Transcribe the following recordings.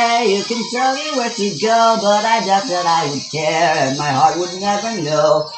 say you can tell me where to go, but I doubt that I would care, and my heart would never know.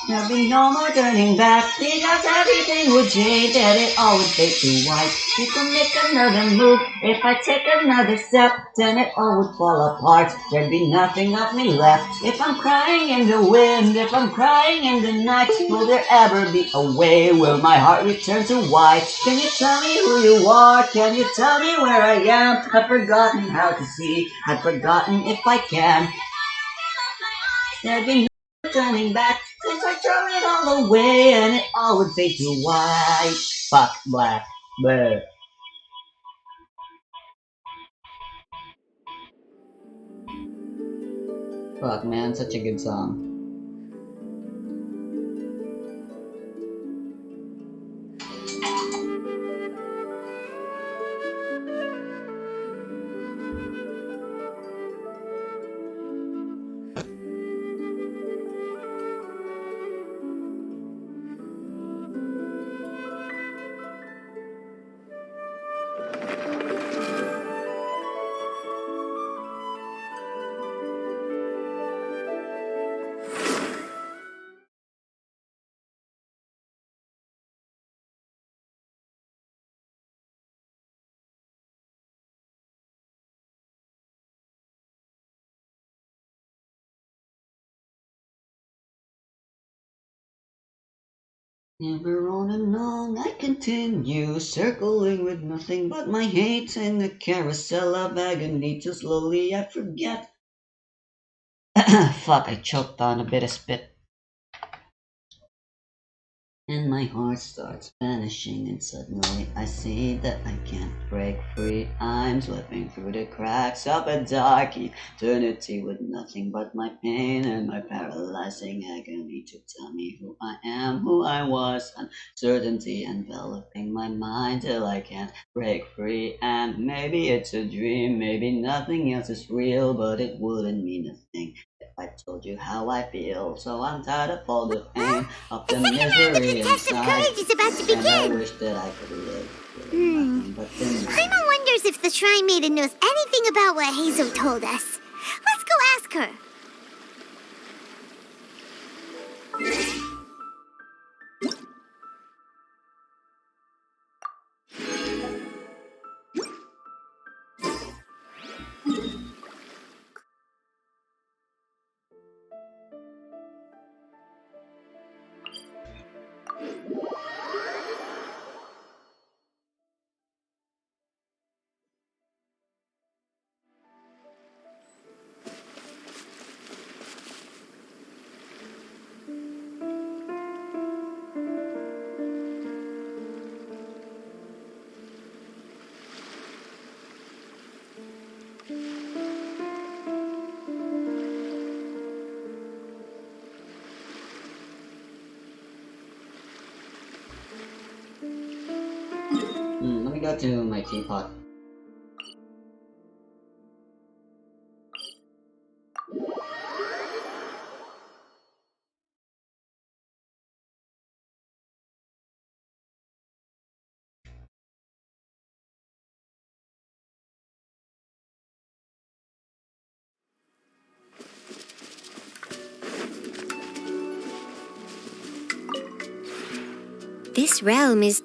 There'll be no more turning back, because everything would change and it all would fade to white. You can make another move, if I take another step, then it all would fall apart. There'd be nothing of me left. If I'm crying in the wind, if I'm crying in the night, will there ever be a way? Will my heart return to white? Can you tell me who you are? Can you tell me where I am? I've forgotten how to see, I've forgotten if I can. There'd be no turning back, since I throw it all away, and it all would fade to white. Fuck black. Bleh. Fuck man, such a good song. Ever on and on I continue, circling with nothing but my hate in the carousel of agony, till slowly I forget. Fuck, I choked on a bit of spit. And my heart starts vanishing, and suddenly I see that I can't break free. I'm slipping through the cracks of a dark eternity with nothing but my pain and my paralyzing agony to tell me who I am, who I was. Uncertainty enveloping my mind till I can't break free. And maybe it's a dream, maybe nothing else is real, but it wouldn't mean a thing if I told you how I feel. So I'm tired of all the pain, of The the second round of misery the test of inside, courage is about to and I begin. wish that I could live feeling nothing but denial. Paimon wonders if the Shrine Maiden knows anything about what Hazel told us. Let's go ask her. Let me go to my teapot. This realm is...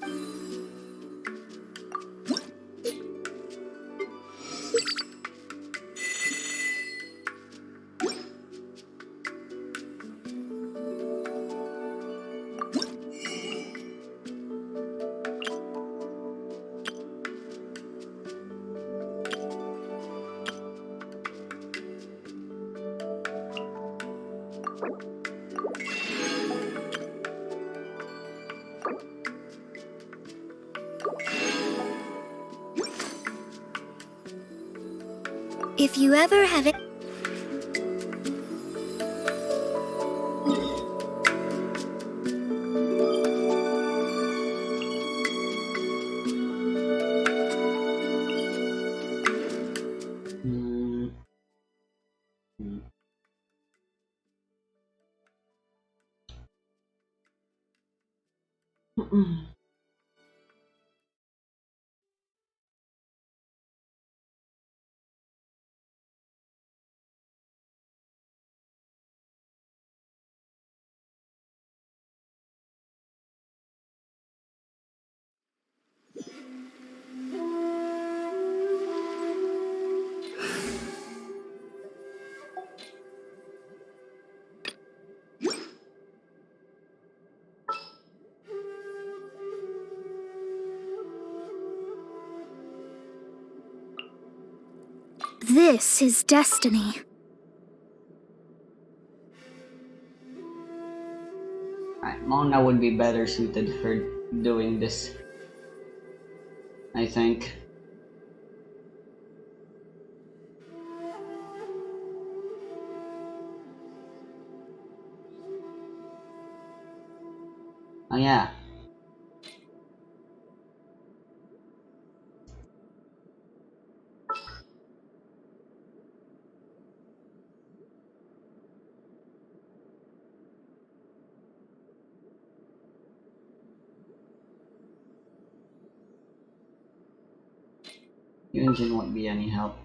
If you ever have it... Mm, mm. This is destiny. Right, Mona would be better suited for doing this, I think. Oh yeah. Yunjin won't be any help.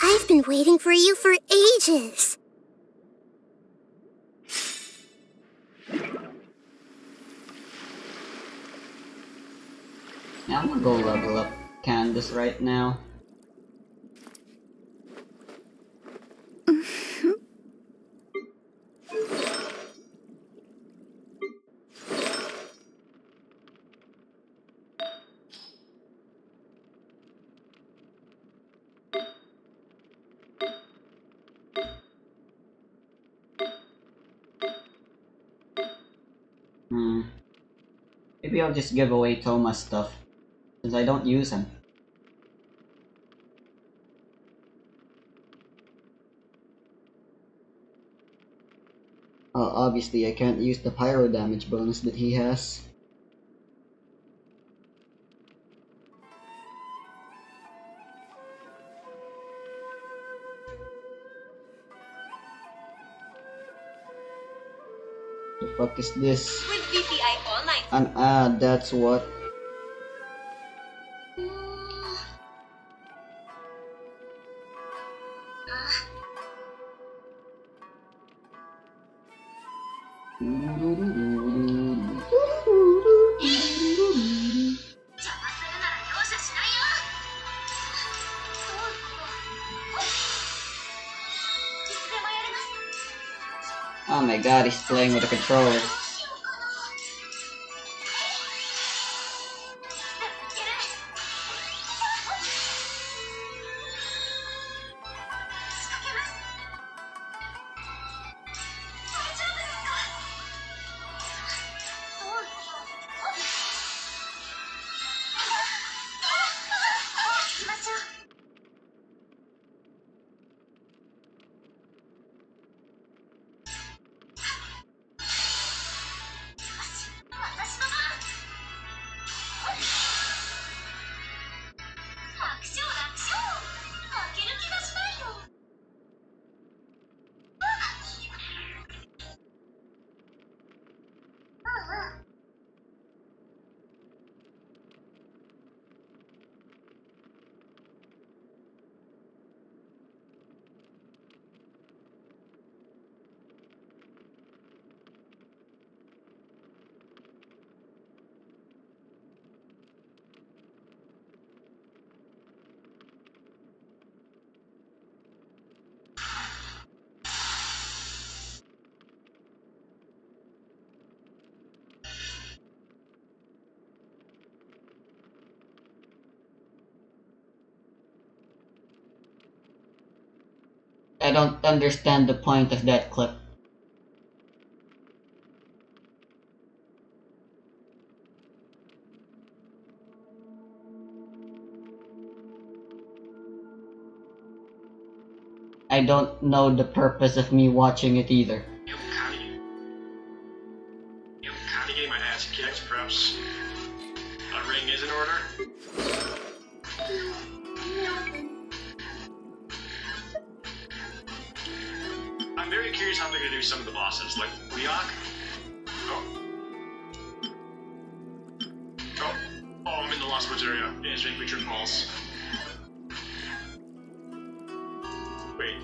I've been waiting for you for ages. Yeah, I'm gonna go level up Candace right now. Maybe I'll just give away Toma's stuff, since I don't use him. Obviously I can't use the pyro damage bonus that he has. The fuck is this? With VPI Online. An ad, that's what. Oh my god, he's playing with a controller. I don't understand the point of that clip. I don't know the purpose of me watching it either. Kinda getting my ass kicked, perhaps a ring is in order? I'm very curious how they're gonna do some of the bosses, like Leok. Oh, I'm in the Lost Woods area, answering creature calls. Wait,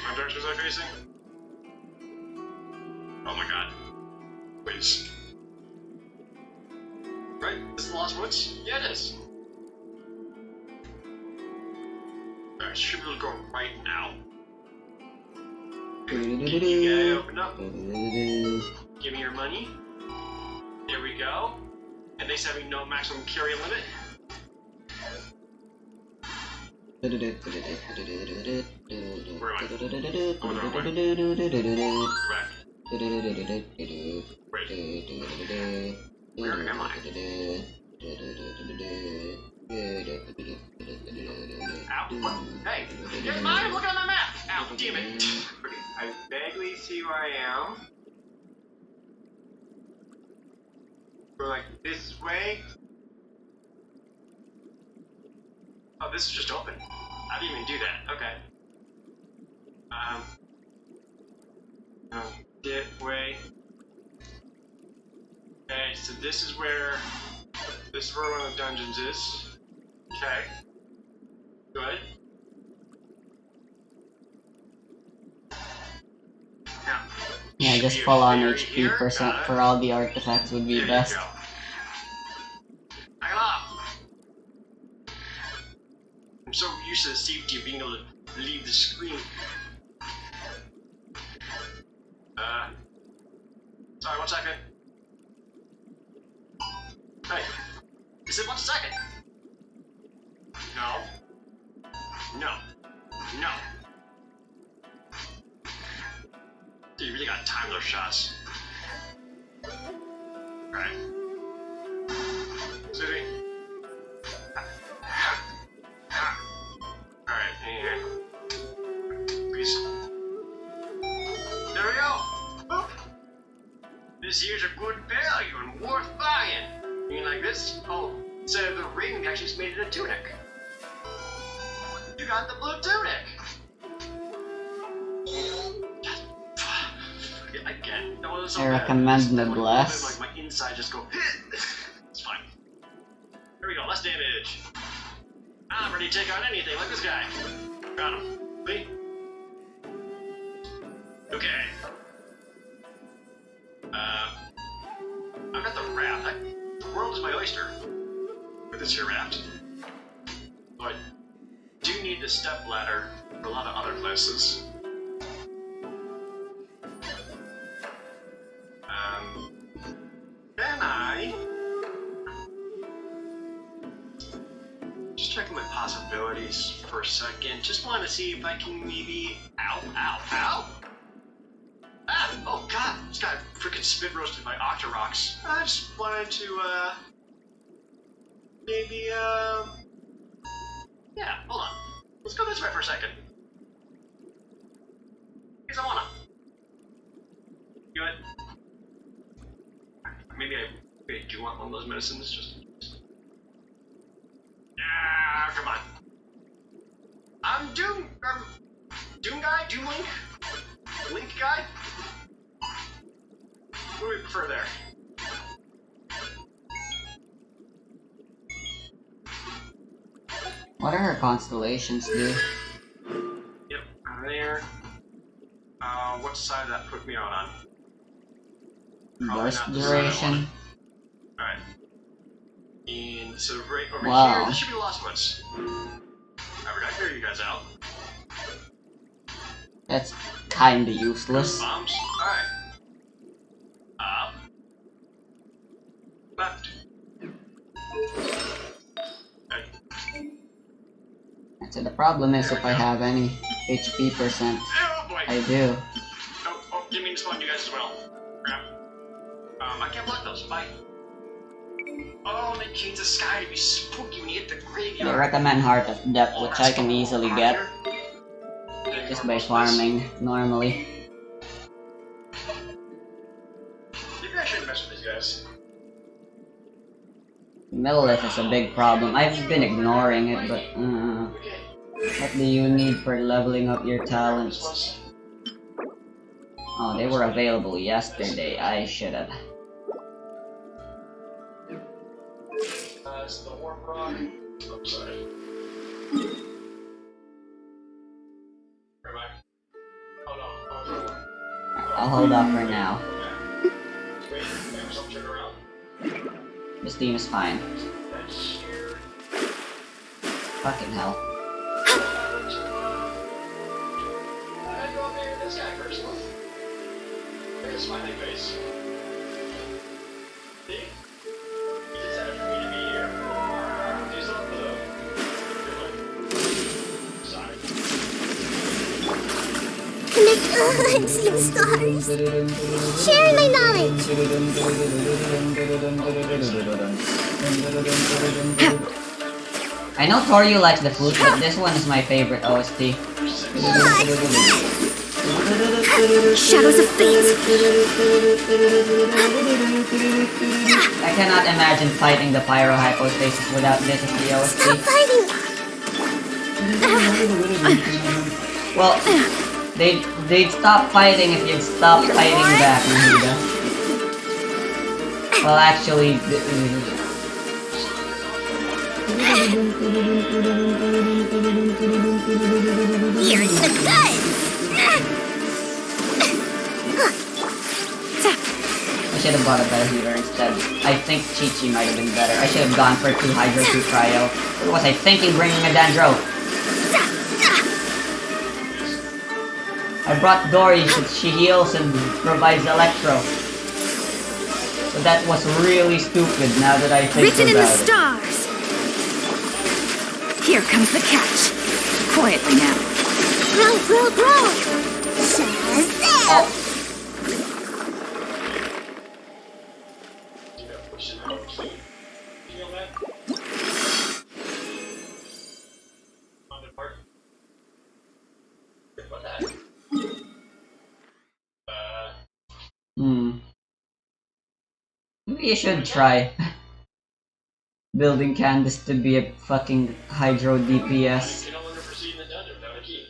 what direction was I facing? Oh my god. Wait. sequence. Yeah, it is. Alright, should be able to go right now. Yeah, open up. Give me your money. There we go. And they said we no maximum carry limit. Where am I? Oh, no, wait. Correct. Wait. Where am I? Ow. What? Hey! Get mine! I'm looking at my map! Ow, damn it! Okay, I vaguely see where I am. We're like this way. Oh, this is just open. I didn't even do that. Okay. That way. Okay, so this is where one of the dungeons is. Okay. Good. Now, Yeah, just full on HP percent for all the artifacts would be best. Layla! I'm so used to the safety of being able to leave the screen. Sorry, 1 second. Hey, I said 1 second. No. No. No. Dude, you really gotta time those shots. Right. Sitting. Alright, and please. There we go! Boop. This here's a good value and worth buying. You mean like this? Oh, instead of the ring, they actually just made it a tunic. You got the blue tunic! Again, that wasn't so I bad. recommend the glass. Like my inside just go. It's fine. Here we go. Less damage. I'm ready to take on anything. Like this guy. Got him. See? Okay. I've got the raft. The world is my oyster. With this here raft. So I do need the step ladder for a lot of other places. Then I just checking my possibilities for a second. Just want to see if I can maybe. Ow! Ow! Ow! Ah! Oh God! This guy freaking spit roasted my Octoroks. I just wanted to maybe yeah. Hold on. Let's go this way for a second. Because I wanna. Good. Maybe I do want one of those medicines, just... Ah, come on. I'm Doom guy? Doom Link? Link guy? What do we prefer there? What are her constellations do? Yep, there. What side did that put me out on? Burst duration. Alright. And so right over Wow. here, this should be the last ones. Alright, I hear you guys out. That's kinda useless. Bombs. Alright. Up. Left. Okay. So the problem is if I have any HP percent. Oh boy! I do. Oh, give me the spawn, you guys as well. Crap. I can't block those. Bye. Oh, they changed the sky to be spooky when you hit the They graveyard. recommend Heart of Depth, which I can easily get just by farming normally. Maybe I shouldn't mess with these guys. Millilith is a big problem. I've been ignoring it, but Okay. what do you need for leveling up your talents? Oh, they were available yesterday. I should have. It's the warp rock. Oh, sorry. Where am I? Oh no. I'll hold off for now. Wait, something around. This team is fine. Fucking hell. I'd go up here with this guy personally. Look at his smiling face. See? He decided for me to be here. Do something with him. Sorry. Connect and see the stars. Share my knowledge. I know Toryu likes the flute, but this one is my favorite OST. Shadows of fate. I cannot imagine fighting the pyro hypostasis without this as the OST. Stop fighting. Well, they'd stop fighting if you'd stop fighting back, Nahida. Well, actually, Here's the gun. I should have bought a better healer instead. I think Chi-Chi might have been better. I should have gone for 2 Hydro, 2 Cryo. What was I thinking bringing a Dendro? I brought Dory since she heals and provides Electro. But that was really stupid now that I think Written in the about it. stars. Here comes the catch. Quietly now. Grow. Shazam. Oh. Feel that? On the part? What that? Maybe you should try building Candace to be a fucking Hydro DPS. You can no longer proceed in the dungeon without a key.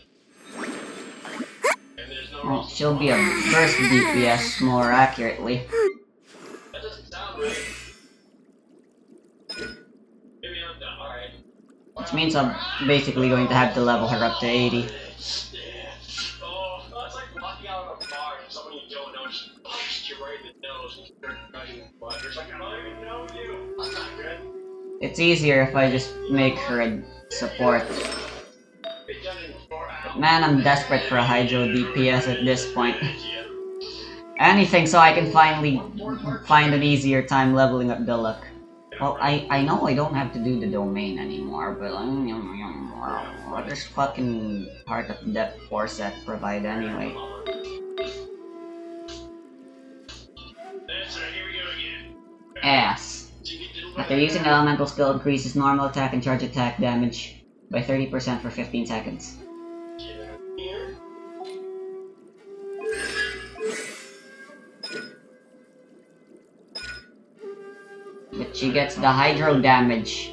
And there's no Well, reason she'll be a burst DPS more accurately. that doesn't sound right. Maybe I'm done. Alright. Which means I'm basically going to have to level her up to 80. Oh, it's like walking out of a bar and someone you don't know just punched you right in the nose and started cutting blood. You're just like, I don't even know you. That's not good. It's easier if I just make her a support. Been done it before. But man, I'm desperate for a Hydro DPS at this point. Anything so I can finally find an easier time leveling up Duluk. Well, I know I don't have to do the domain anymore, but what does fucking Heart of Depth 4 set provide anyway? That's right, here we go again. Ass. After using the elemental skill, increases normal attack and charge attack damage by 30% for 15 seconds. Here. But she gets the Hydro damage.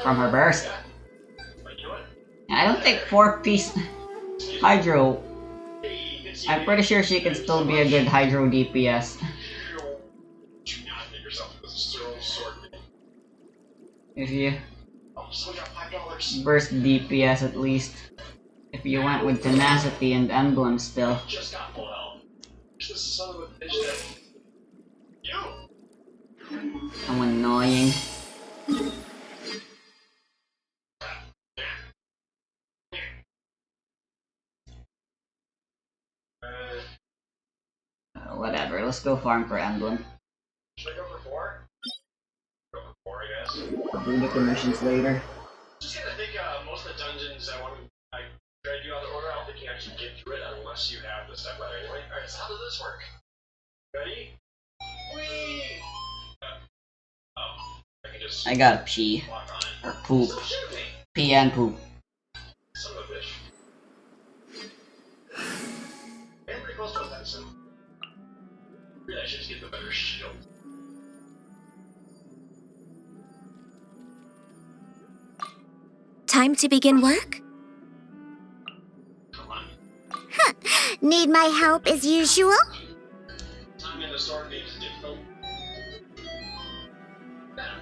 From her burst. I don't think 4-piece Hydro. I'm pretty sure she can still be a good Hydro DPS. Do not make yourself with a sterile sword. If you Oh, someone got $5. burst DPS at least. If you went with Tenacity and Emblem still. Just got full health. This son of a bitch that. You! So annoying. Whatever, let's go farm for Emblem. Should I go for 4? Go for 4, I guess. I'll do the commissions later. Just gonna think most of the dungeons I try to do out of order, I don't think you can actually get through it unless you have the step ladder anyway. Alright, so how does this work? Ready? Whee! I can just I gotta pee. walk on it. Or poop. So shoot me! Pee and poop. Son of a bitch. I'm pretty close to 1,000. Really, I should just get the better shield. Time to begin work? Come on. Need my help as usual? Time in the sword games is difficult. Now.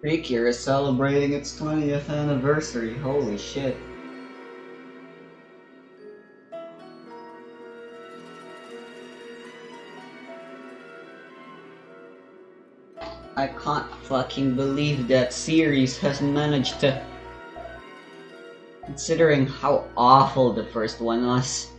Precure is celebrating its 20th anniversary. Holy shit. I can't fucking believe that series has managed to... Considering how awful the first one was.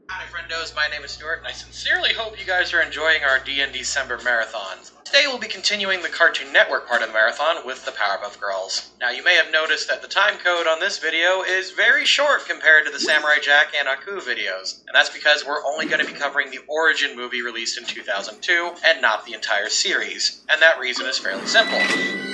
Howdy friendos, my name is Stuart, and I sincerely hope you guys are enjoying our D&D December marathons. Today we'll be continuing the Cartoon Network part of the marathon with the Powerpuff Girls. Now you may have noticed that the time code on this video is very short compared to the Samurai Jack and Aku videos, and that's because we're only going to be covering the origin movie released in 2002, and not the entire series. And that reason is fairly simple.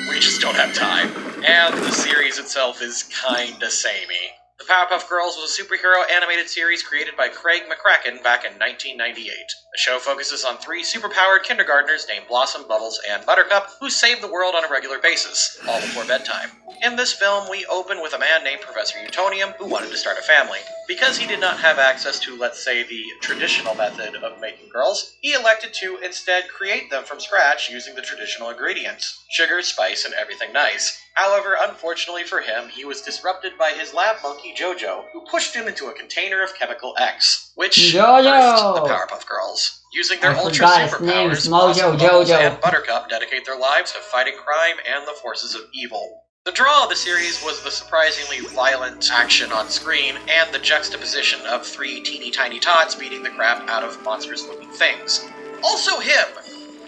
We just don't have time. And the series itself is kinda samey. The Powerpuff Girls was a superhero animated series created by Craig McCracken back in 1998. The show focuses on three superpowered kindergartners named Blossom, Bubbles, and Buttercup, who save the world on a regular basis, all before bedtime. In this film, we open with a man named Professor Utonium who wanted to start a family. Because he did not have access to, let's say, the traditional method of making girls, he elected to instead create them from scratch using the traditional ingredients: sugar, spice, and everything nice. However, unfortunately for him, he was disrupted by his lab monkey Jojo, who pushed him into a container of chemical X, which birthed the Powerpuff Girls. Using their ultra superpowers, Blossom, Bubbles, and Buttercup dedicate their lives to fighting crime and the forces of evil. The draw of the series was the surprisingly violent action on screen and the juxtaposition of three teeny tiny tots beating the crap out of monstrous-looking things. Also him!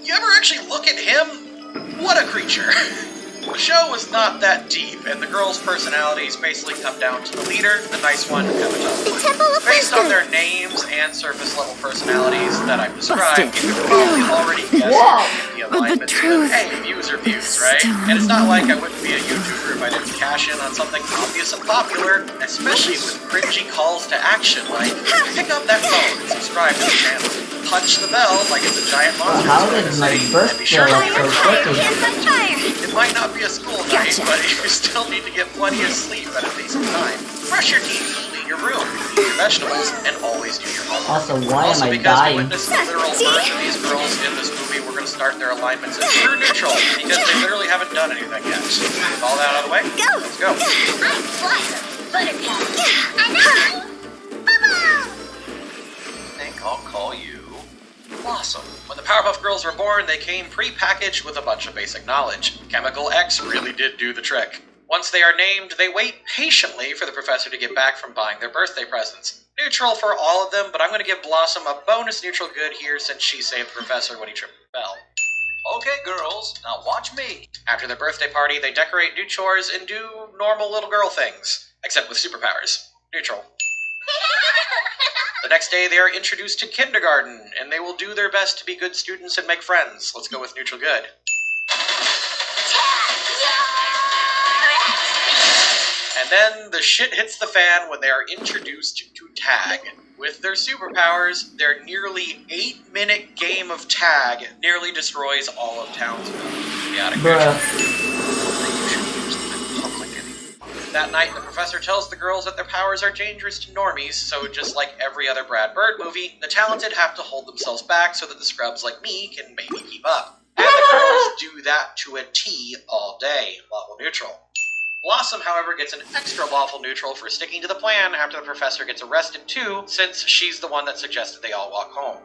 You ever actually look at him? What a creature! The show was not that deep, and the girls' personalities basically come down to the leader, the nice one, and the tough. Based on their names and surface-level personalities that I've described, you can probably already guess the alignments, but hey, views are views, right? And it's not like I wouldn't be a YouTuber if I didn't cash in on something obvious and popular, especially with cringy calls to action like, pick up that phone and subscribe to the channel. Punch the bell like it's a giant monster. How did my birth be sure to It might not be a school night, but you still need to get plenty of sleep at a decent time. Brush your teeth, clean your room, eat your vegetables, and always do your homework. Also, why am I because dying? we witnessed the literal birth of these girls in this movie, we're going to start their alignments as pure neutral, because they literally haven't done anything yet. With all that out of the way, let's go. I'm Blossom, Buttercup, and I'm Bubble! I think I'll call you Blossom. When the Powerpuff Girls were born, they came pre-packaged with a bunch of basic knowledge. Chemical X really did do the trick. Once they are named, they wait patiently for the professor to get back from buying their birthday presents. Neutral for all of them, but I'm going to give Blossom a bonus neutral good here since she saved the professor when he tripped the bell. Okay, girls, now watch me. After their birthday party, they decorate, do chores, and do normal little girl things. Except with superpowers. Neutral. The next day, they are introduced to kindergarten, and they will do their best to be good students and make friends. Let's go with neutral good. And then the shit hits the fan when they are introduced to tag. With their superpowers, their nearly 8-minute game of tag nearly destroys all of Townsville. Chaotic That night, the professor tells the girls that their powers are dangerous to normies, so just like every other Brad Bird movie, the talented have to hold themselves back so that the scrubs like me can maybe keep up. And the girls do that to a T all day, lawful neutral. Blossom, however, gets an extra lawful neutral for sticking to the plan after the professor gets arrested too, since she's the one that suggested they all walk home.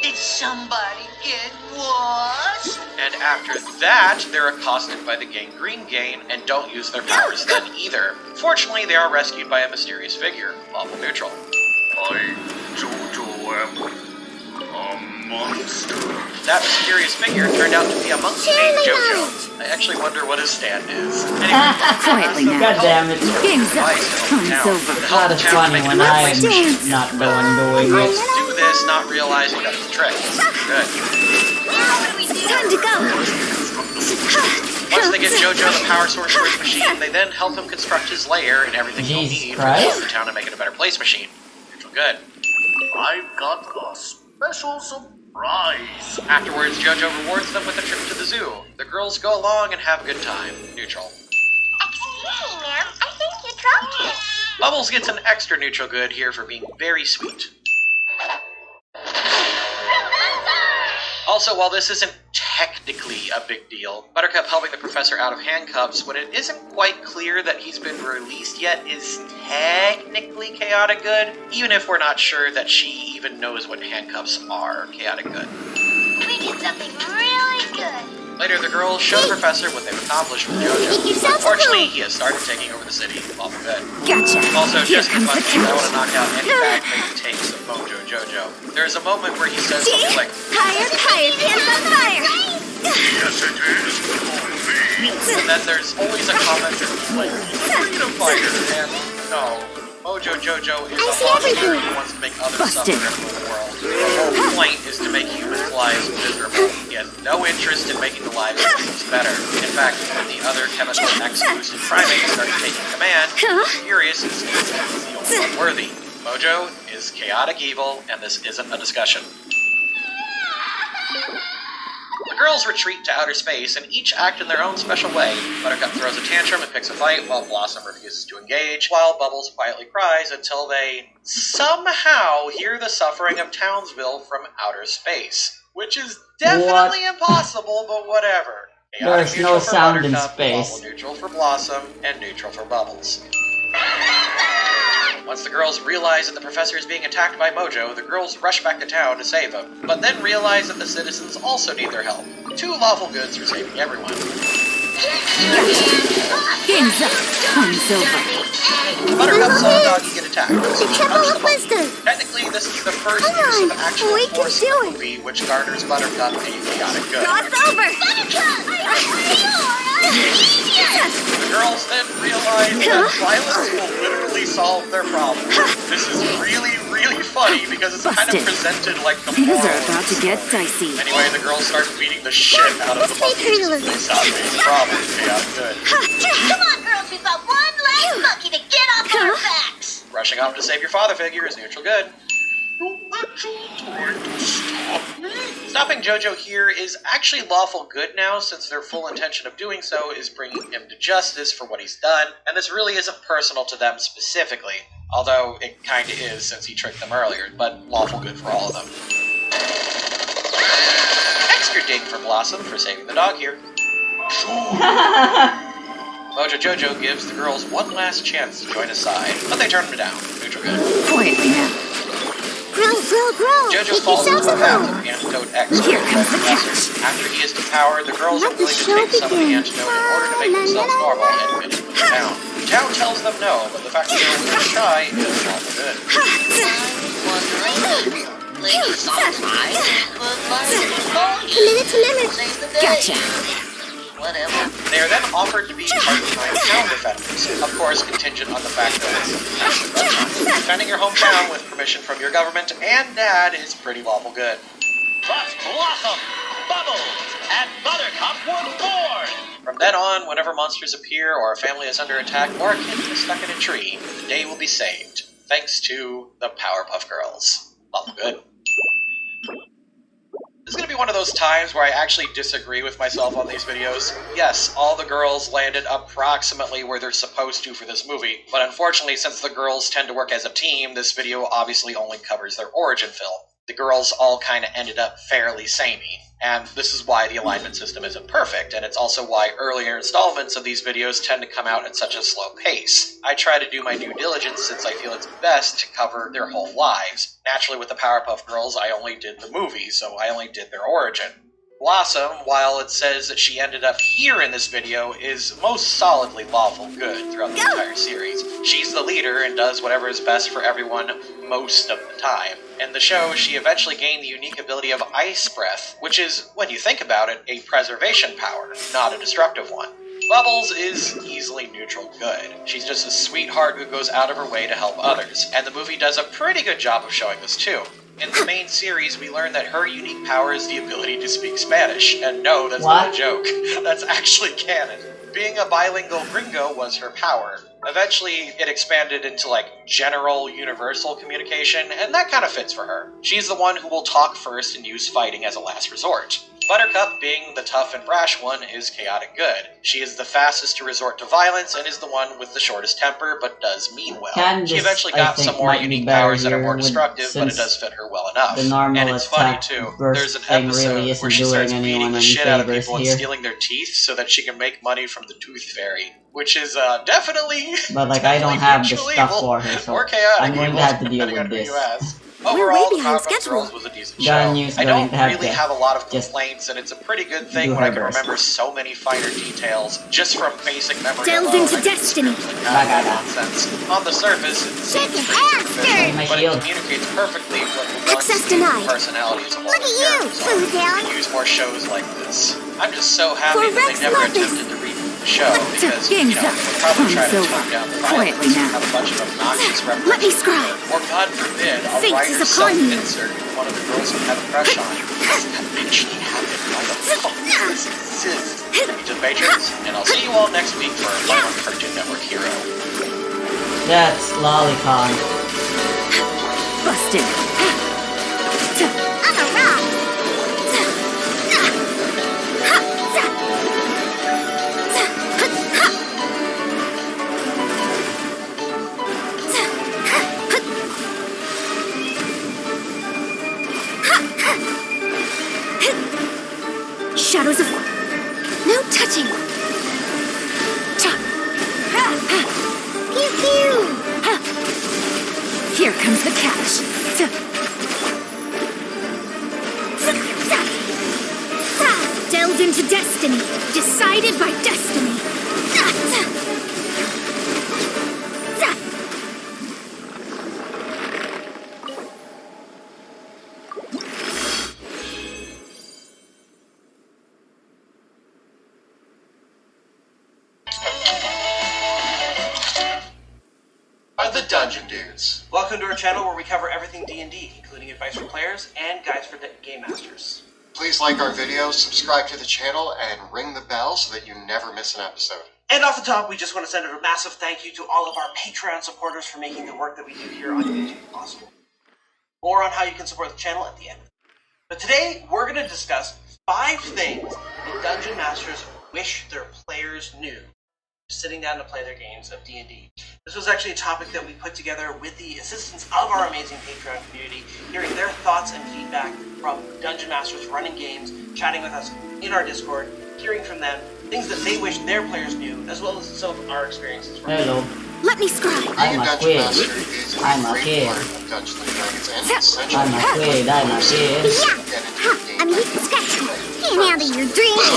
Did somebody get washed? And after that, they're accosted by the Gangrene Gang and don't use their powers then either. Fortunately, they are rescued by a mysterious figure, Lawful Neutral. I, Jojo, am a monster. That mysterious figure turned out to be a monk named Jojo. I actually wonder what his stand is. Anyway, Quietly now. God damn it. Game's up. Time's over. It's not as funny when I'm not the one doing girls it. do this not realizing that it's a trick. Good. Time to go. Once they get Jojo the power source for his machine, they then help him construct his lair and everything he'll Jesus need Christ. for the town to make it a better place machine. Neutral good. I've got a special surprise. Afterwards, Jojo rewards them with a trip to the zoo. The girls go along and have a good time. Neutral. Excuse me, ma'am. I think you dropped it. Bubbles gets an extra neutral good here for being very sweet. Also, while this isn't technically a big deal, Buttercup helping the professor out of handcuffs when it isn't quite clear that he's been released yet is technically chaotic good, even if we're not sure that she even knows what handcuffs are chaotic good. We did something really good. Later, the girls show the professor what they've accomplished with Make Jojo. yourself Unfortunately, a he has started taking over the city. Awful good. Gotcha. Also, Here just for comes fun, the I want to count. knock out any bad faith takes of Mojo Jojo. There's a moment where he says something like, Higher, hands on fire. Yes, it is on me. and then there's always a comment that's like, freedom fighter, and no. Mojo Jojo is a see monster everything. who wants to make others Busted. suffer and rule the world. The whole point is to make humans' lives miserable. He has no interest in making the lives of humans better. In fact, when the other chemical X-boosted primates start taking command, he's furious and sees that he's the only one worthy. Mojo is chaotic evil, and this isn't a discussion. The girls retreat to outer space and each act in their own special way. Buttercup throws a tantrum and picks a fight while Blossom refuses to engage, while Bubbles quietly cries until they somehow hear the suffering of Townsville from outer space. Which is definitely impossible, but whatever. Chaotic There's neutral no for sound in Buttercup, space. Lawful neutral for Blossom, and neutral for Bubbles. Once the girls realize that the professor is being attacked by Mojo, the girls rush back to town to save him, but then realize that the citizens also need their help. Two lawful goods for saving everyone. Game's up. Time's over. Buttercup saw the doggy get attacked, so she punched the monkey. Wisdom. Technically, this is the first Come use on, of actual we can force in do the it. movie, which garners Buttercup a chaotic good. Over. The girls then realize that violence will literally solve their problem. This is really, really funny because it's kind of Busted. presented like the Things moral are of about to the get story. dicey. Anyway, the girls start beating the shit out of the monkeys. They solve the problem. Chaotic good. Come on, girls. We've got one last monkey to get off our backs. Rushing off to save your father figure is neutral good. Stopping Jojo here is actually lawful good now, since their full intention of doing so is bringing him to justice for what he's done, and this really isn't personal to them specifically, although it kinda is since he tricked them earlier, but lawful good for all of them. Extra ding for Blossom for saving the dog here. Mojo Jojo gives the girls one last chance to join his side, but they turn him down. Neutral good. Quietly now. Grow. Jojo falls into the path of Antidote X. Here comes the Professor. After he is depowered, the girls are willing to take some of the antidote in order to make themselves normal and fit in with the town. The town tells them no, but the fact that they're willing to try is all good. Gotcha. They are then offered to be part-time town defenders, of course contingent on the fact that it's actually lunchtime. Defending your hometown with permission from your government and dad is pretty lawful good. But Blossom, Bubbles, and Buttercup were born! From then on, whenever monsters appear or a family is under attack or a kid is stuck in a tree, the day will be saved, thanks to the Powerpuff Girls. Lawful good. This is going to be one of those times where I actually disagree with myself on these videos. Yes, all the girls landed approximately where they're supposed to for this movie, but unfortunately, since the girls tend to work as a team, this video obviously only covers their origin film. The girls all kind of ended up fairly samey. And this is why the alignment system isn't perfect, and it's also why earlier installments of these videos tend to come out at such a slow pace. I try to do my due diligence since I feel it's best to cover their whole lives. Naturally, with the Powerpuff Girls, I only did the movie, so I only did their origin. Blossom, while it says that she ended up here in this video, is most solidly lawful good throughout the entire series. She's the leader and does whatever is best for everyone most of the time. In the show, she eventually gained the unique ability of Ice Breath, which is, when you think about it, a preservation power, not a destructive one. Bubbles is easily neutral good. She's just a sweetheart who goes out of her way to help others, and the movie does a pretty good job of showing this too. In the main series, we learn that her unique power is the ability to speak Spanish, and no, that's not a joke. That's actually canon. Being a bilingual gringo was her power. Eventually, it expanded into, like, general, universal communication, and that kind of fits for her. She's the one who will talk first and use fighting as a last resort. Buttercup, being the tough and brash one, is chaotic good. She is the fastest to resort to violence and is the one with the shortest temper, but does mean well. Candace, she eventually got some more unique powers that are more destructive, but it does fit her well enough. And it's funny too, there's an episode really where she starts beating the shit out of people and here. stealing their teeth so that she can make money from the Tooth Fairy. Which is definitely, but like I don't have the stuff for her, so or chaotic I'm going to have to deal with this. Overall, the Powerpuff Girls was a decent show. I don't really have a lot of complaints, and it's a pretty good thing when I can remember so many finer details just from basic memory Delved alone. into destiny. Nonsense. On the surface, it seems pretty superficial, but it communicates perfectly what the Access denied. personalities of all Look the at you, characters are. Faruzan. We use more shows like this. I'm just so happy that they never attempted to reboot the show because, Game's they up. probably try to Time's tone over. down the Quietly violence and now. have a bunch of obnoxious references. Let me scribe. Or God forbid, a Fate is writer upon you. self-insert one of the girls who had a crush on. Does that actually happen? Why the fuck does this exist? To patrons, and I'll see you all next week for our final Cartoon Network hero. That's Lolicon. Busted. I'm a rock. Shadows of... No touching. Pew pew. Here comes the catch. Delved into destiny. Decided by destiny. The Dungeon Dudes. Welcome to our channel where we cover everything D&D, including advice for players and guides for game masters. Please like our videos, subscribe to the channel, and ring the bell so that you never miss an episode. And off the top, we just want to send a massive thank you to all of our Patreon supporters for making the work that we do here on YouTube possible. More on how you can support the channel at the end. But today, we're going to discuss 5 things that Dungeon Masters wish their players knew sitting down to play their games of D&D. This was actually a topic that we put together with the assistance of our amazing Patreon community, hearing their thoughts and feedback from Dungeon Masters running games, chatting with us in our Discord, hearing from them, things that they wish their players knew, as well as some of our experiences. Hello. Let me scribe. Being I'm a a Dungeon kid. Master is I'm a great kid. part of Dungeons & Dragons and essential I'm a kid. I'm a kid. Yeah. get into the game. I'm used to scratching. Can't handle your dreams.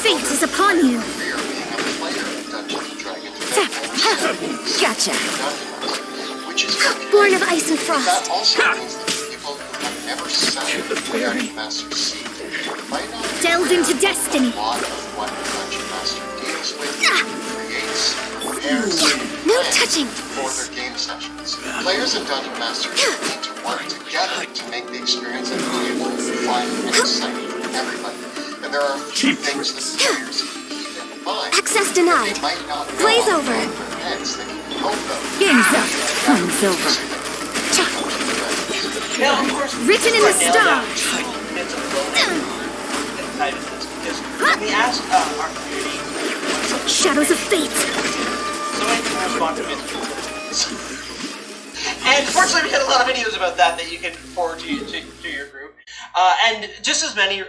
Fate is upon you. Career being a player of Dungeons & Dragons. Gotcha. Which is okay. Born of ice and That frost. also means that people who have never sat in the Dungeon Master seat might not be Delved into aware destiny. of a lot of what the Dungeon Master deals with, creates, prepares, No and touching. for their game sessions. Players and Dungeon Masters need to work together to make the experience enjoyable, fun, and exciting for everybody. And there are a few things that players keep in mind. Access denied. They might not know Blaze off over. the top of their heads that you can help them. Game's up. Time's over. Now, of course, Written in the stars. It's a little inside of this because when we asked our community what's up, Shadows of fate. so many people respond to it. And fortunately, we had a lot of videos about that you can forward to your group. And just as many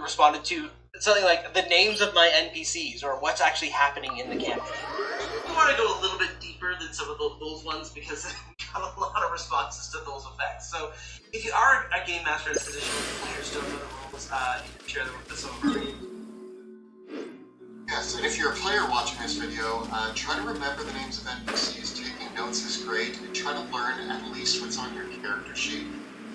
responded to something like the names of my NPCs or what's actually happening in the campaign. We want to go a little bit deeper than some of those ones because we got a lot of responses to those effects. So if you are a game master in this position with players don't know the rules, you can share them with some of our readers. Yes, and if you're a player watching this video, try to remember the names of NPCs. Taking notes is great, and try to learn at least what's on your character sheet.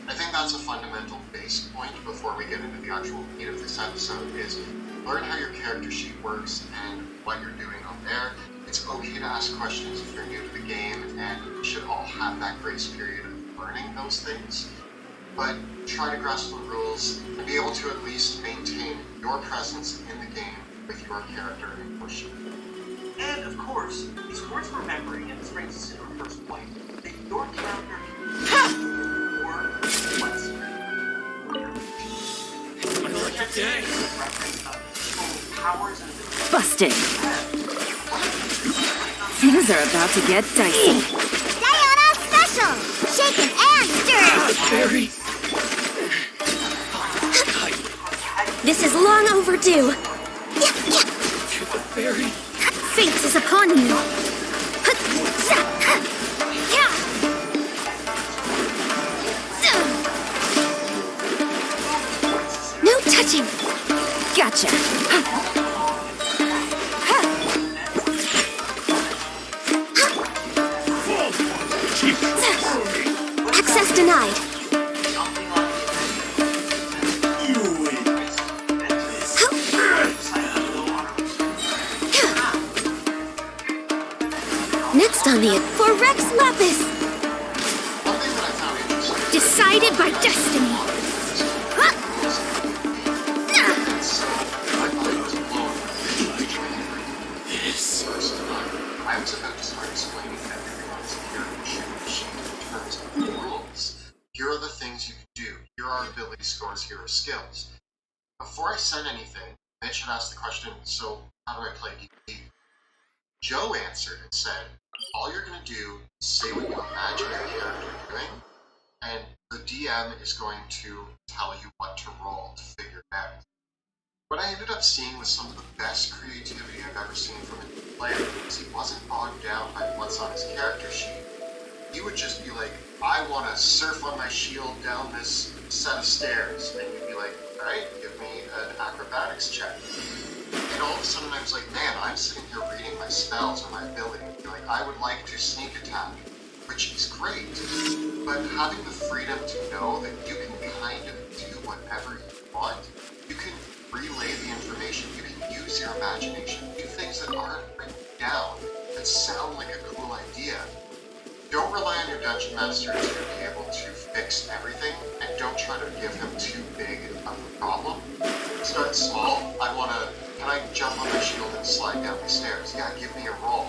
I think that's a fundamental base point before we get into the actual meat of this episode, is learn how your character sheet works and what you're doing on there. It's okay to ask questions if you're new to the game, and we should all have that grace period of learning those things. But try to grasp the rules and be able to at least maintain your presence in the game with your character and push. And of course, it's worth remembering, and this brings us to our first point, that your character or what's powers and abilities. Busted. Things are about to get dicey. Diana Special! Shaken and stirred! This is long overdue. Fairy. Fate is upon you. No touching. Gotcha. Access denied. Next on the for Rex Lapis. One thing that I found interesting Decided by destiny. I was about to start explaining everything on this character sheet in terms of the rules. Here are the things you can do. Here are ability scores, here are skills. Before I said anything, Mitch had asked the question, so how do I play D&D? Joe answered and said, all you're going to do is say what you imagine your character doing, and the DM is going to tell you what to roll to figure it out. What I ended up seeing was some of the best creativity I've ever seen from a player, because he wasn't bogged down by what's on his character sheet. He would just be like, I want to surf on my shield down this set of stairs, and you'd be like, alright, give me an acrobatics check. And all of a sudden I was like, man, I'm sitting here reading my spells or my ability. Like, I would like to sneak attack, which is great, but having the freedom to know that you can kind of do whatever you want, you can relay the information, you can use your imagination, do things that aren't written down, that sound like a cool idea. Don't rely on your dungeon master to be able to fix everything, and don't try to give him too big of a problem. Start small. Can I jump on my shield and slide down the stairs? Yeah, give me a roll.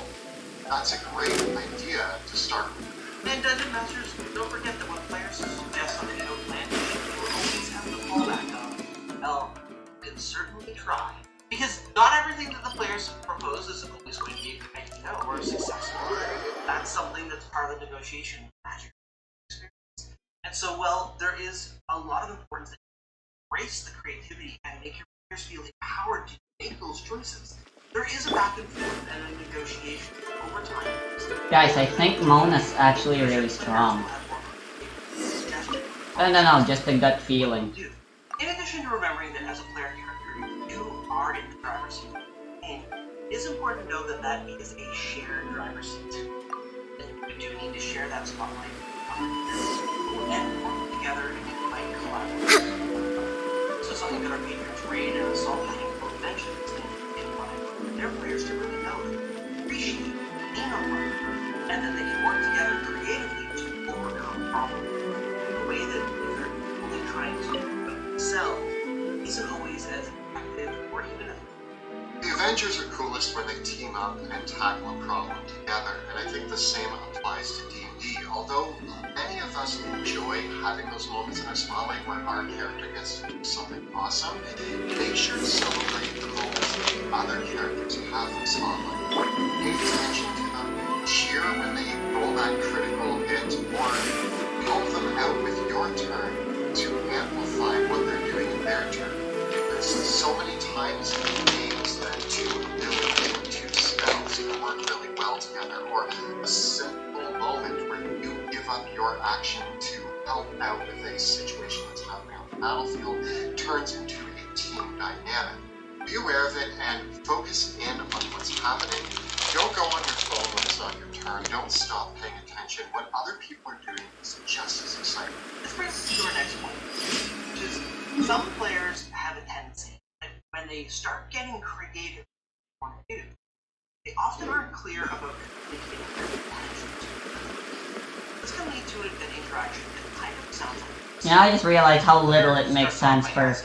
That's a great idea to start with. And Dungeon Masters, don't forget that when players suggest something you don't plan to do, you will always have the fallback of, well, you can certainly try. Because not everything that the players propose is always going to be a good idea or successful. That's something that's part of the negotiation magic experience. And so, well, there is a lot of importance that you embrace the creativity and make your players feel empowered to make those choices. There is a back and forth and a negotiation over time. Guys, I think Mona's actually really strong. No, just a gut feeling. In addition to remembering that as a player character, you are in the driver's seat, and it is important to know that that is a shared driver's seat. And you do need to share that spotlight and work together and you might collaborate. So something that our patrons Rain and Assault both mentioned is that they want their players to really know that appreciate, lean on one another, and then they can work together creatively to overcome problems in a way that if they're only trying to excel isn't always as effective or even effective. The Avengers are coolest when they team up and tackle a problem together, and I think the same applies to D&D. Although many of us enjoy having those moments in our spotlight when our character gets to do something awesome, make sure to celebrate the moments that the other characters have in the spotlight. Pay attention to them, cheer when they roll that critical hit, or help them out with your turn to amplify what they're things names that two abilities, two spells can work really well together, or a simple moment where you give up your action to help out with a situation that's happening on the battlefield turns into a team dynamic. Be aware of it and focus in on what's happening. Don't go on your phone when it's not your turn. Don't stop paying attention. What other people are doing is just as exciting. This brings us to our next point, which is some players have a tendency that when they start getting creative or new, they often aren't clear about communicating their intentions. This can lead to an interaction that kind of sounds like this. You know, I just realized how little it makes sense for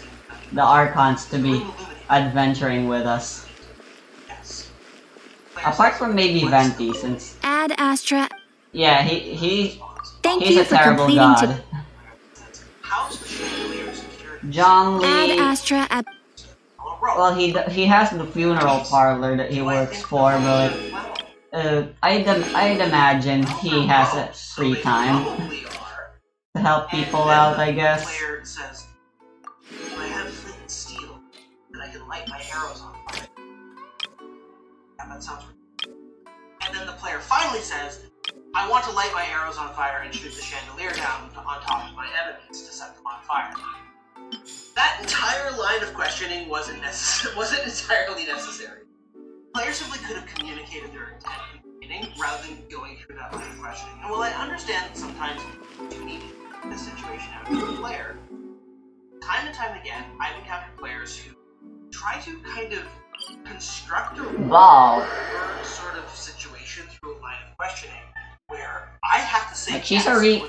the Archons to be adventuring with us. Yes. Apart from maybe Venti, since Ad Astra. yeah, he's Thank a you for terrible completing god. How's the chandelier secured? Zhang Ad Li, Astra at well, he has the funeral parlor that he works for, but I'd imagine he has a free time to help people out, I guess. The player says, I have flint and steel, and I can light my arrows on fire. Yeah, that sounds right. And then the player finally says, I want to light my arrows on fire and shoot the chandelier down on top of my enemies to set them on fire. That entire line of questioning wasn't entirely necessary. Players simply could have communicated their intent at the beginning rather than going through that line of questioning. And while I understand that sometimes you need this situation out of the player, time and time again, I've encountered players who try to kind of construct a Wow. sort of situation through a line of questioning where I have to say Like yes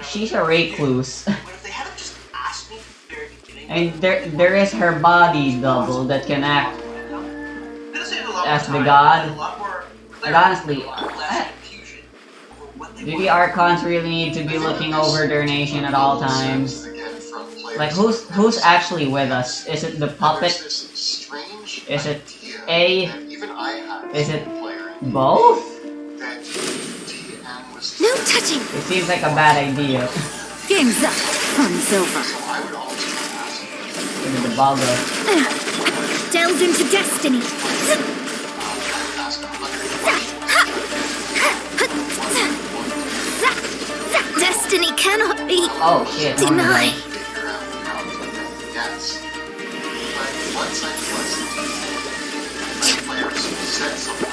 she's a recluse. But if they had just asked me from the very beginning, I mean, there is her body double that can act as the god. And honestly, do the Archons really need to be looking over their nation at all times? Like, who's actually with us? Is it the puppet? Is it A? Is it both? No touching! It seems like a bad idea. Game's up. Fun's over. Look at the bugger. Delve into destiny. Destiny cannot be Oh shit, no, no, no. denied. Yes. But once I players said something.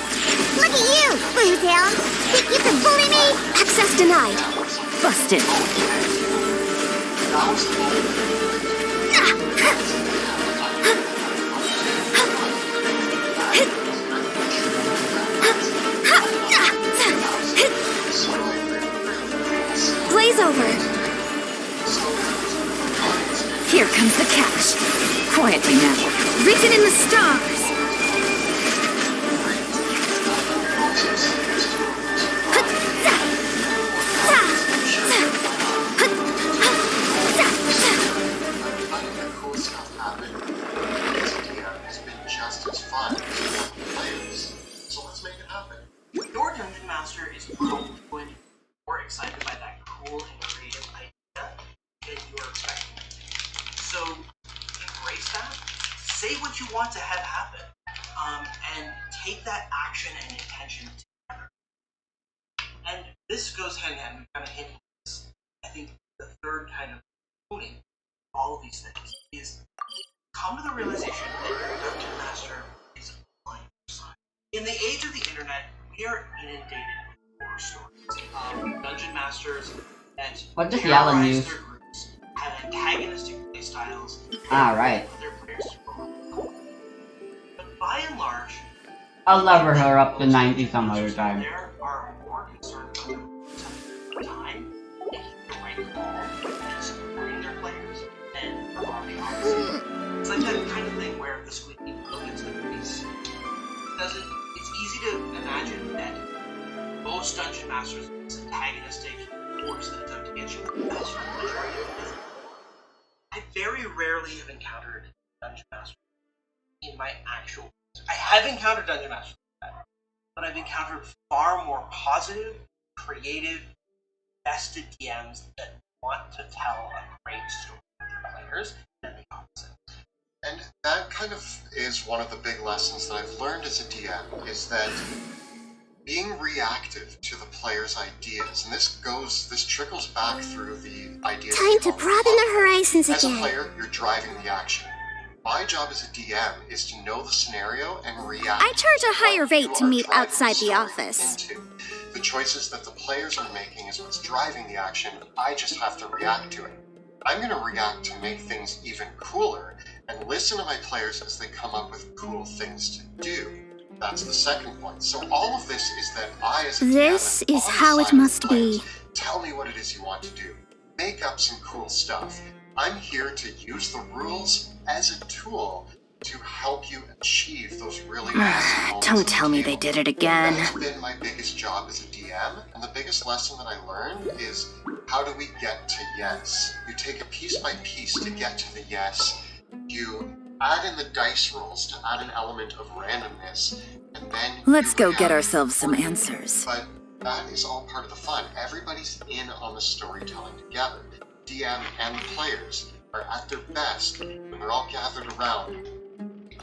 Look at you, Faruzan. Think you can bully me? Access denied. Busted. That was the moment. Blaze over. Here comes the cash. Quietly now. Written in the stars. your Dungeon Master is probably going to be more excited by that cool and creative idea than you're expecting. So embrace that, say what you want to have happen, and take that action and intention together. And this goes hand in hand. We kind of hit this. I think the third kind of component of all of these things is come to the realization that your Dungeon Master is a blind side. In the age of the internet, we are inundated with horror stories. Dungeon Masters that What does Yellen terrorize use? their groups, have antagonistic playstyles, Ah, right. and their players to grow up. But by and large, I'll lever her up to 90 some other time. there are more concerned about their time, making the right call, and supporting their players than are the opposite. It's like that kind of thing where the squeaky wheel gets the grease. It's easy to imagine that most Dungeon Masters is antagonistic force that is out to get you. That's for the majority of it. I very rarely have encountered Dungeon Masters in my actual. I have encountered Dungeon Masters like that, but I've encountered far more positive, creative, vested DMs that want to tell a great story to their players than the opposite. And that kind of is one of the big lessons that I've learned as a DM, is that being reactive to the player's ideas, and this trickles back through the ideas. Time to broaden the horizons As a again. player, you're driving the action. My job as a DM is to know the scenario and react. I charge a higher to what rate you to are meet driving outside the story office. into. The choices that the players are making is what's driving the action. I just have to react to it. I'm going to react to make things even cooler and listen to my players as they come up with cool things to do. That's the second point. So all of this is that I, as a This DM, am is on the how it side of the must players. be. Tell me what it is you want to do. Make up some cool stuff. I'm here to use the rules as a tool to help you achieve those really awesome moments. Don't tell me they did it again. That's been my biggest job as a DM, and the biggest lesson that I learned is how do we get to yes? You take it piece by piece to get to the yes. You add in the dice rolls to add an element of randomness, and then Let's you go get react ourselves some accordingly. answers. But that is all part of the fun. Everybody's in on the storytelling together. DM and the players are at their best when they're all gathered around,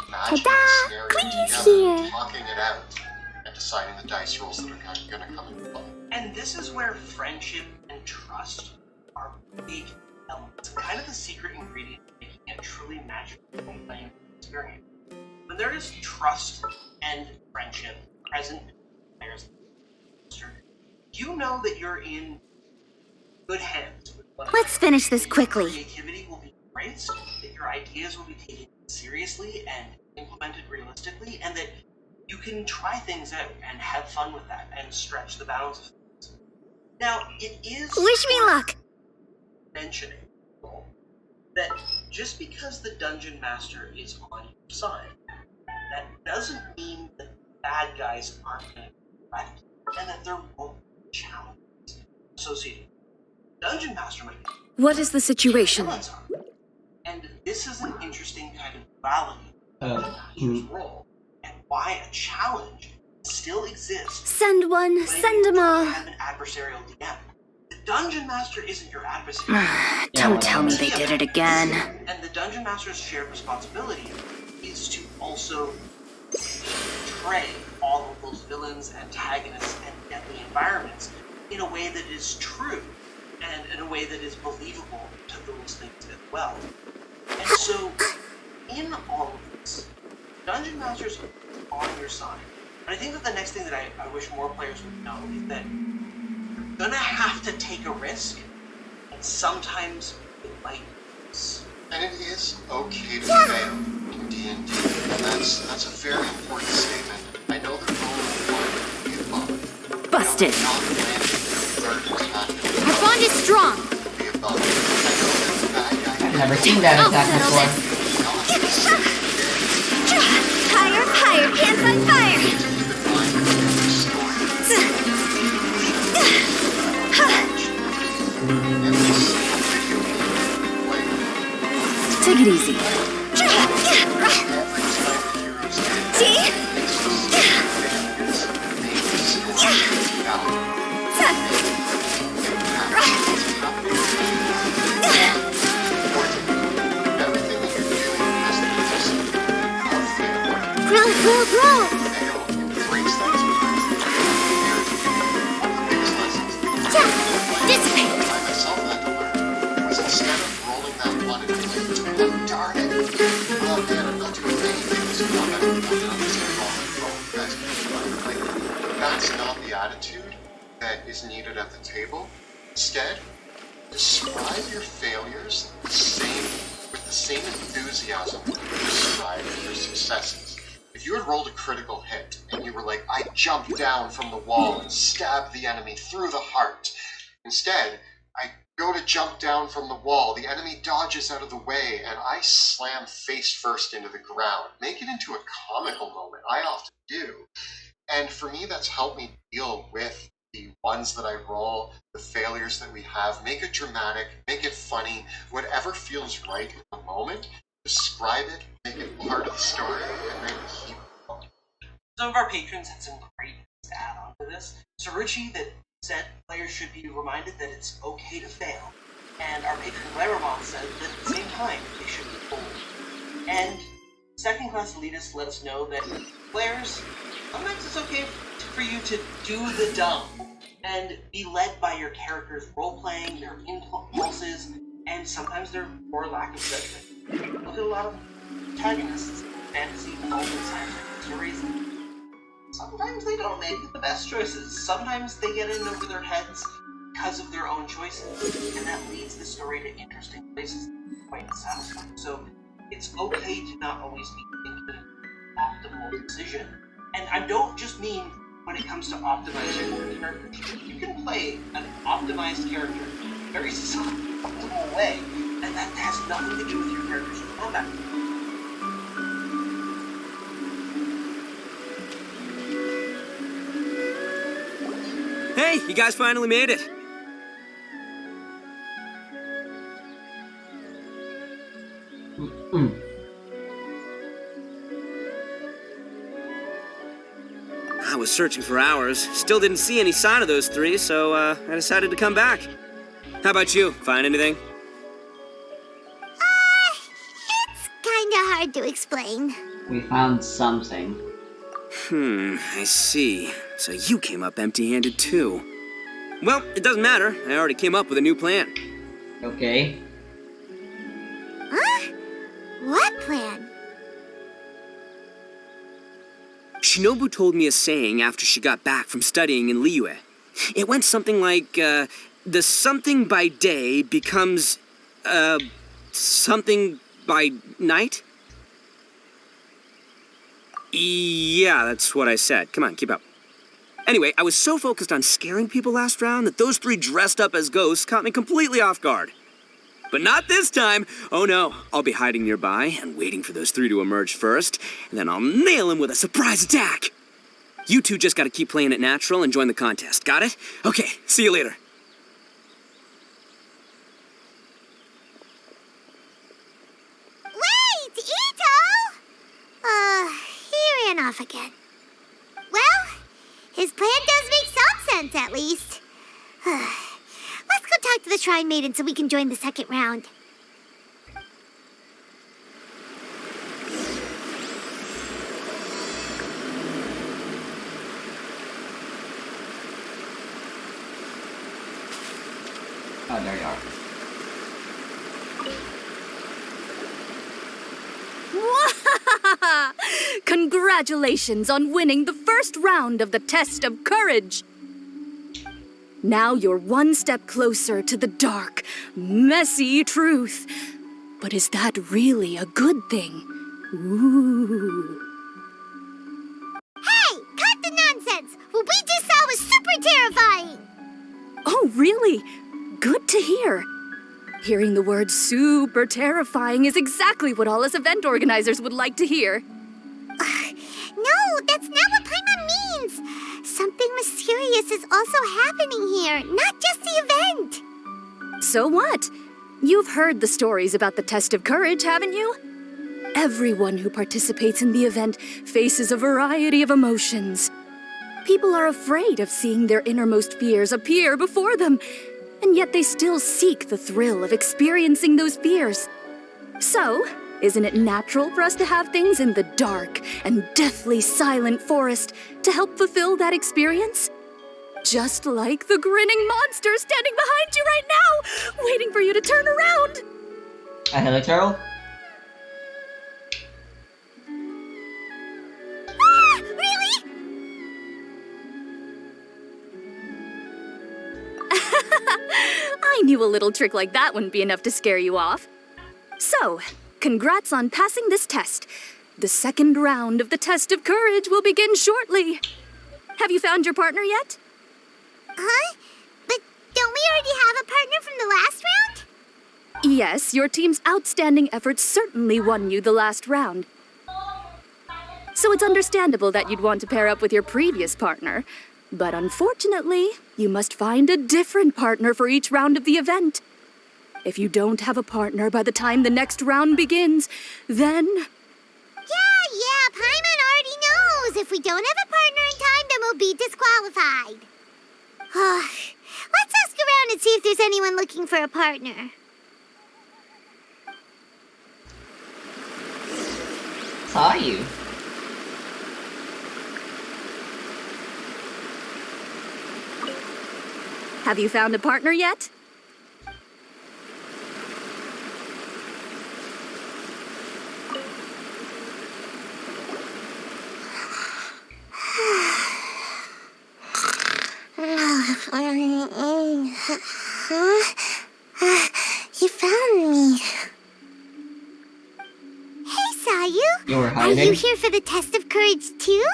imagining the scenario Please together, here. talking it out, and deciding the dice rolls that are going to come into play. And this is where friendship and trust are big elements, kind of the secret ingredient to making a truly magical playing experience. When there is trust and friendship present in players, you know that you're in good hands with one another. Let's finish this That your quickly. creativity will be embraced, that your ideas will be taken seriously and implemented realistically, and that you can try things out and have fun with that and stretch the bounds of things. Now, it is Wish me luck. mentioning that just because the dungeon master is on your side, that doesn't mean that the bad guys aren't going to be correct, and that there won't be challenges associated. Dungeon master might be What is the situation? villains are. And this is an interesting kind of duality of the master's role, and why a challenge still exists. Send one, But send them you all. have an adversarial DM. The dungeon master isn't your adversary. Don't tell me they did it again. And the dungeon master's shared responsibility is to also portray all of those villains, antagonists, and deadly environments in a way that is true and in a way that is believable to those things as well. And so, in all of this, dungeon masters are on your side. And I think that the next thing that I wish more players would know is that you're gonna have to take a risk, and sometimes it might lose. And it is okay to fail in D&D, and that's a very important statement. I know that roll one be above. Busted. Not landing the third attack Our bond is strong. be above. I know that the bad guy I've never seen that I'll attack settle before. Higher, higher, pants on fire. Take it easy. See? Grow, grow, grow. Dissipate. Instead of rolling that one and being like, darn it, oh man, I'm not doing anything, this is not better than nothing, I'm just gonna roll my phone. Like, that's not the attitude that is needed at the table. Instead, describe your failures with the same enthusiasm that you describe your successes. If you had rolled a critical hit and you were like, I jumped down from the wall and stabbed the enemy through the heart, instead, I go to jump down from the wall, the enemy dodges out of the way, and I slam face first into the ground. Make it into a comical moment. I often do. And for me, that's helped me deal with the ones that I roll, the failures that we have. Make it dramatic, make it funny, whatever feels right in the moment. Describe it, make it part of the story, and then keep going. Some of our patrons had some great things to add on to this. Saruchi that said players should be reminded that it's okay to fail. And our patron Layla said that at the same time, they should be bold. And second-class elitists let us know that players, sometimes it's okay for you to do the dumb and be led by your character's role-playing, their impulses, and sometimes their poor lack of judgment. Look at a lot of protagonists, fantasy, open science stories. Sometimes they don't make the best choices. Sometimes they get in over their heads because of their own choices, and that leads the story to interesting places, quite satisfying. So it's okay to not always be thinking optimal decision. And I don't just mean when it comes to optimizing your character. You can play an optimized character in a very optimal way, and that has nothing to do with your character's combat. Hey, you guys finally made it. I was searching for hours. Still didn't see any sign of those three, so I decided to come back. How about you? Find anything? It's kinda hard to explain. We found something. I see. So you came up empty-handed too. Well, it doesn't matter. I already came up with a new plan. Okay. Huh? What plan? Shinobu told me a saying after she got back from studying in Liyue. It went something like, the something by day becomes, something by night? Yeah, that's what I said. Come on, keep up. Anyway, I was so focused on scaring people last round that those three dressed up as ghosts caught me completely off guard. But not this time. Oh no, I'll be hiding nearby and waiting for those three to emerge first, and then I'll nail them with a surprise attack. You two just gotta keep playing it natural and join the contest. Got it? Okay, see you later. Wait, Ito! He ran off again. Well, his plan does make some sense, at least. Let's go talk to the Shrine Maiden so we can join the second round. Oh, there you are. Congratulations on winning the first round of the test of courage. Now you're one step closer to the dark, messy truth. But is that really a good thing? Ooh. Hey, cut the nonsense! What we just saw was super terrifying! Oh, really? Good to hear. Hearing the word super terrifying is exactly what all us event organizers would like to hear. No, that's not what Paimon means! Something mysterious is also happening here, not just the event! So what? You've heard the stories about the test of courage, haven't you? Everyone who participates in the event faces a variety of emotions. People are afraid of seeing their innermost fears appear before them, and yet they still seek the thrill of experiencing those fears. So, isn't it natural for us to have things in the dark and deathly silent forest to help fulfill that experience? Just like the grinning monster standing behind you right now, waiting for you to turn around. Hello, Turtle. Ah, really? I knew a little trick like that wouldn't be enough to scare you off. So, congrats on passing this test. The second round of the test of courage will begin shortly. Have you found your partner yet? Huh? But don't we already have a partner from the last round? Yes, your team's outstanding efforts certainly won you the last round. So it's understandable that you'd want to pair up with your previous partner. But unfortunately, you must find a different partner for each round of the event. If you don't have a partner by the time the next round begins, then... Yeah, Paimon already knows. If we don't have a partner in time, then we'll be disqualified. Let's ask around and see if there's anyone looking for a partner. saw you. Have you found a partner yet? You found me. Hey, Sayu. You were Are hiding? you here for the test of courage too?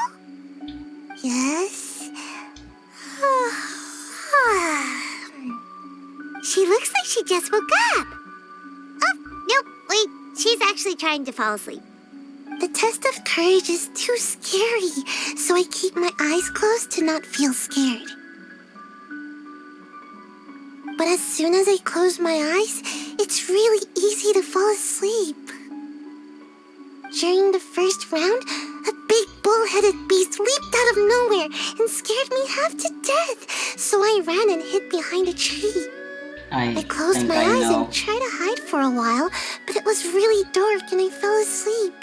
Yes. She looks like she just woke up. Oh, nope, wait. She's actually trying to fall asleep. The test of courage is too scary, so I keep my eyes closed to not feel scared. But as soon as I close my eyes, it's really easy to fall asleep. During the first round, a big bull-headed beast leaped out of nowhere and scared me half to death, so I ran and hid behind a tree. I closed think my I eyes know. and tried to hide for a while, but it was really dark and I fell asleep.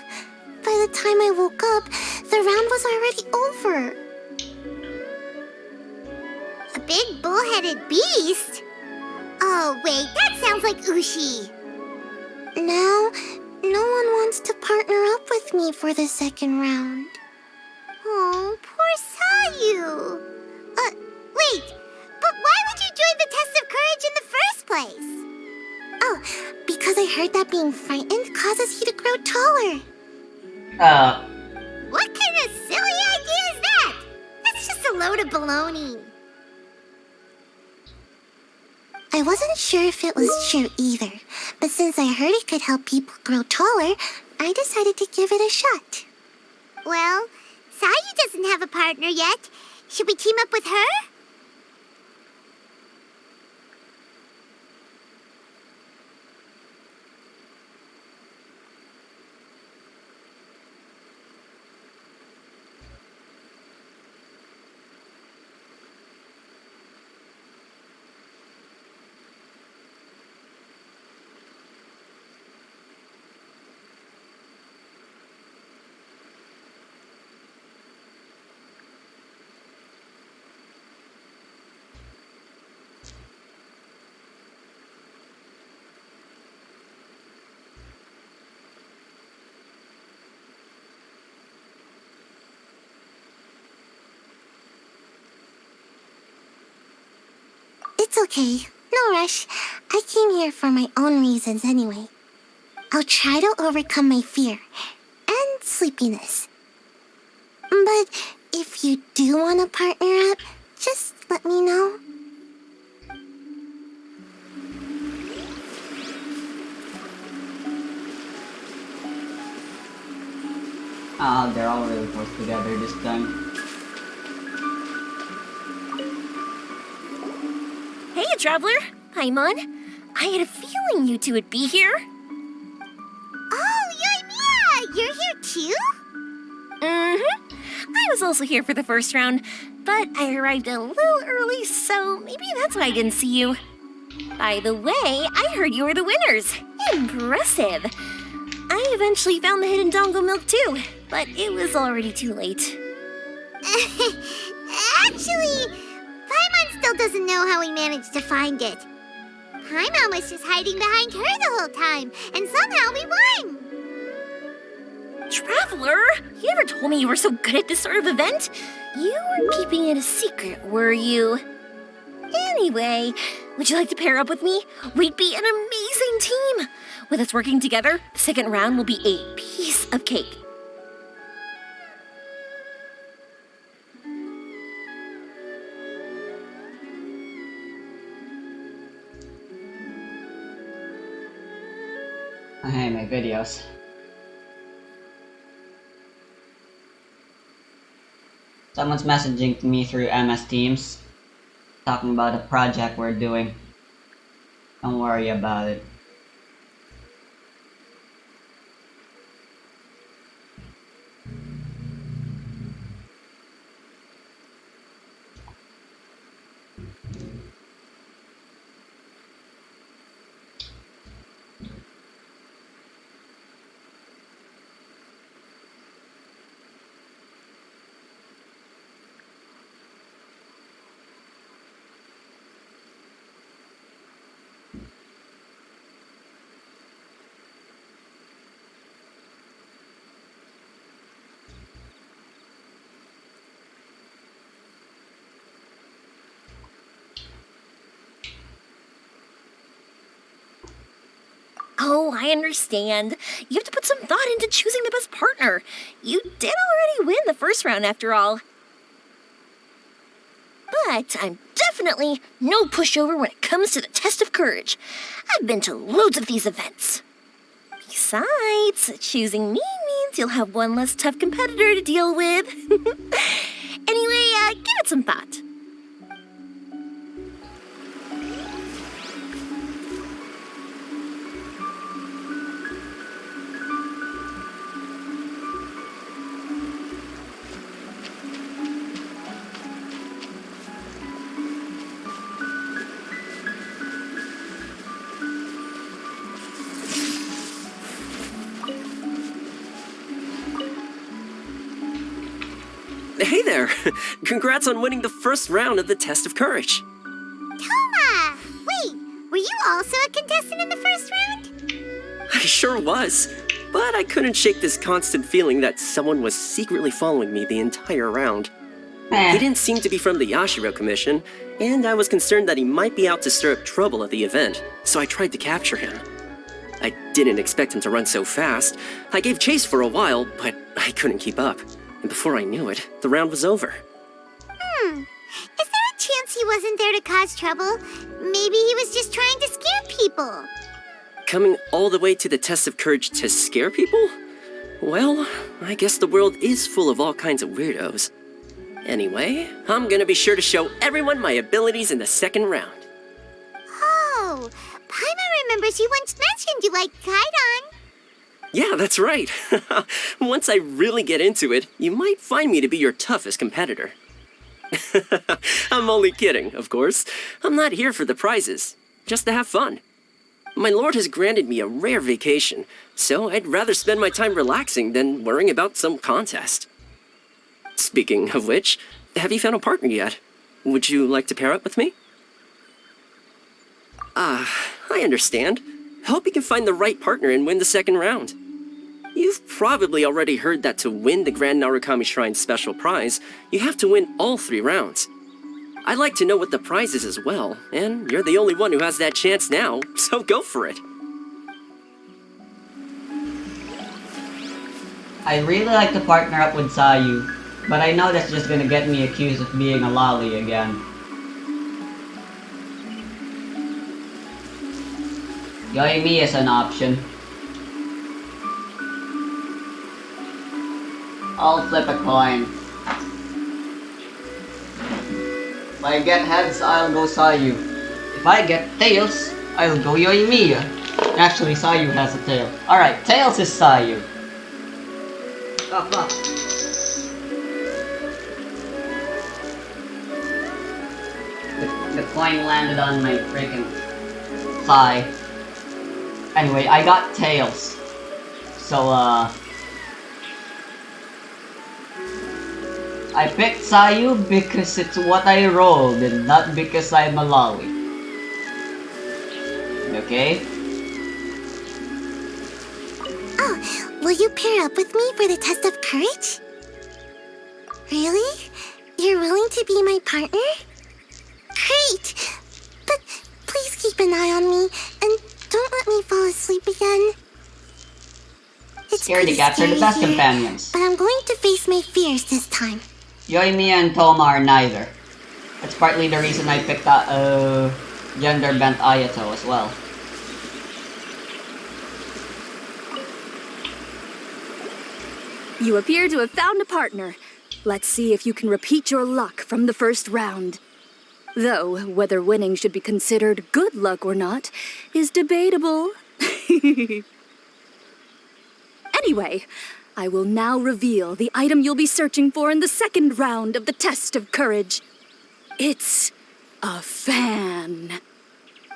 By the time I woke up, the round was already over. A big bull-headed beast? Oh, wait, that sounds like Ushi. Now, no one wants to partner up with me for the second round. Oh, poor Sayu. Wait, but why would you join the test of courage in the first place? Oh, because I heard that being frightened causes you to grow taller. What kind of silly idea is that? That's just a load of baloney. I wasn't sure if it was true either, but since I heard it could help people grow taller, I decided to give it a shot. Well, Sayu doesn't have a partner yet. Should we team up with her? It's okay. No rush. I came here for my own reasons anyway. I'll try to overcome my fear and sleepiness. But if you do want to partner up, just let me know. Ah, they're all really close together this time. Hey, Traveler. Paimon. I had a feeling you two would be here. Oh, Yoimiya! You're here too? Mm-hmm. I was also here for the first round, but I arrived a little early, so maybe that's why I didn't see you. By the way, I heard you were the winners. Impressive. I eventually found the hidden dongo milk too, but it was already too late. Actually, Paimon still doesn't know how we managed to find it. Paimon was just hiding behind her the whole time, and somehow we won. Traveler, you never told me you were so good at this sort of event. You were keeping it a secret, were you? Anyway, would you like to pair up with me? We'd be an amazing team. With us working together, the second round will be a piece of cake. I make videos. Someone's messaging me through MS Teams, talking about a project we're doing. Don't worry about it. Oh, I understand. You have to put some thought into choosing the best partner. You did already win the first round after all. But I'm definitely no pushover when it comes to the test of courage. I've been to loads of these events. Besides, choosing me means you'll have one less tough competitor to deal with. Anyway, give it some thought. Hey there! Congrats on winning the first round of the Test of Courage. Toma! Wait, were you also a contestant in the first round? I sure was, but I couldn't shake this constant feeling that someone was secretly following me the entire round. He didn't seem to be from the Yashiro Commission, and I was concerned that he might be out to stir up trouble at the event, so I tried to capture him. I didn't expect him to run so fast. I gave chase for a while, but I couldn't keep up. And before I knew it, the round was over. Is there a chance he wasn't there to cause trouble? Maybe he was just trying to scare people. Coming all the way to the Test of Courage to scare people? Well, I guess the world is full of all kinds of weirdos. Anyway, I'm gonna be sure to show everyone my abilities in the second round. Oh, Paimon remembers you once mentioned you liked Kaidon. Yeah, that's right. Once I really get into it, you might find me to be your toughest competitor. I'm only kidding, of course. I'm not here for the prizes, just to have fun. My lord has granted me a rare vacation, so I'd rather spend my time relaxing than worrying about some contest. Speaking of which, have you found a partner yet? Would you like to pair up with me? I understand. Hope you can find the right partner and win the second round. You've probably already heard that to win the Grand Narukami Shrine's special prize, you have to win all 3 rounds. I'd like to know what the prize is as well, and you're the only one who has that chance now, so go for it. I'd really like to partner up with Sayu, but I know that's just gonna get me accused of being a lolly again. Yoimi is an option. I'll flip a coin. If I get heads, I'll go Sayu. If I get tails, I'll go Yoimi. Actually, Sayu has a tail. Alright, tails is Sayu. Oh, fuck. The coin landed on my freaking thigh. Anyway, I got tails. So, I picked Sayu because it's what I rolled and not because I'm a lolly. Okay? Oh, will you pair up with me for the test of courage? Really? You're willing to be my partner? Great! But please keep an eye on me and don't let me fall asleep again. It's Scaredy cats are the best here, companions. but I'm going to face my fears this time. Yoimi and Toma are neither. That's partly the reason I picked gender-bent Ayato as well. You appear to have found a partner. Let's see if you can repeat your luck from the first round. Though, whether winning should be considered good luck or not is debatable. Anyway, I will now reveal the item you'll be searching for in the second round of the Test of Courage. It's a fan.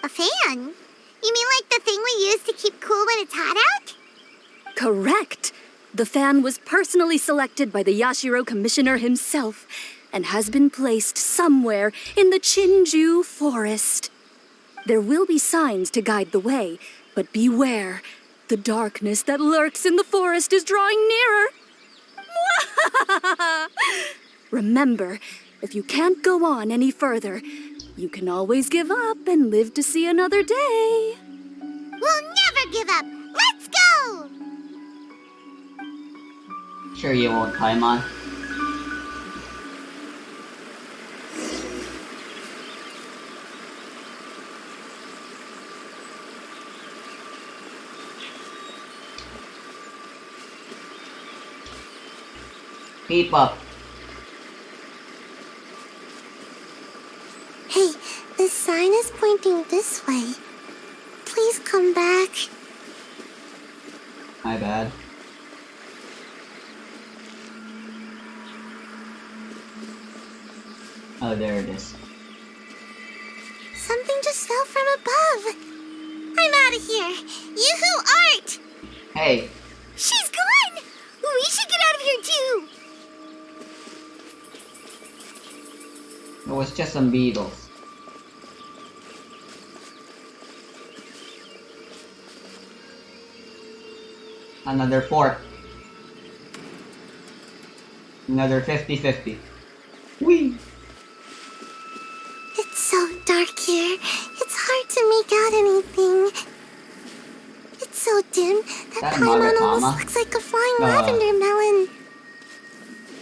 A fan? You mean like the thing we use to keep cool when it's hot out? Correct. The fan was personally selected by the Yashiro Commissioner himself and has been placed somewhere in the Chinju Forest. There will be signs to guide the way, but beware. The darkness that lurks in the forest is drawing nearer. Remember, if you can't go on any further, you can always give up and live to see another day. We'll never give up! Sure you won't, Paimon. Keep up. Hey, the sign is pointing this way. Please come back. My bad. Oh, there it is. Something just fell from above. I'm out of here. Yoo-hoo art! Hey, She's gone! We should get out of here too! it was just some beetles. Another 4. Another 50-50. Whee! It's so dark here. It's hard to make out anything. It's so dim that That Paimon Magatama? almost looks like a flying lavender melon.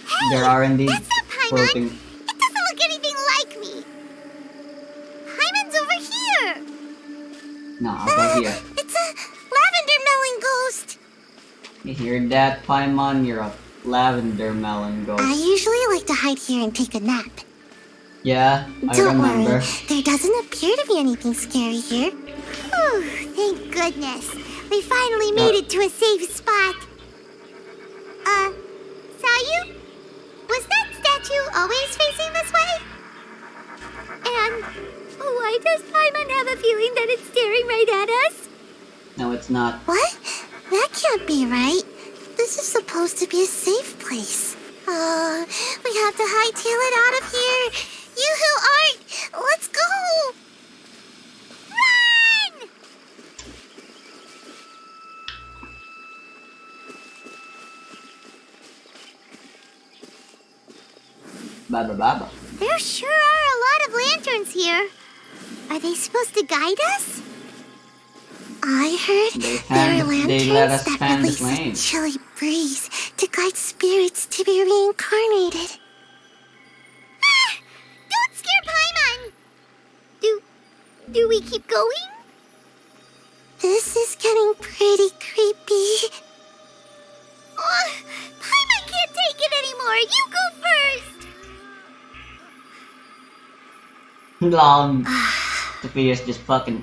Hey, There are indeed that's not Paimon. floating. It doesn't look anything like me. Paimon's over here. No, I'll go here. It's a lavender melon ghost. You hear that, Paimon? You're a lavender melon ghost. I usually like to hide here and take a nap. Yeah, I Don't remember. worry, there doesn't appear to be anything scary here. Whew, thank goodness. We finally made it to a safe spot. Sayu? Was that statue always facing this way? And why does Paimon have a feeling that it's staring right at us? No, it's not. What? That can't be right. This is supposed to be a safe place. We have to hightail it out of here. Yoo-hoo art! Let's go! Run! Baba Baba. There sure are a lot of lanterns here. Are they supposed to guide us? I heard there are They let us lanterns that fan the release a flames. chilly breeze to guide spirits to be reincarnated. Ah! Don't scare Paimon! Do we keep going? This is getting pretty creepy. Oh, Paimon can't take it anymore. You go first. Long. Sophia's just fucking.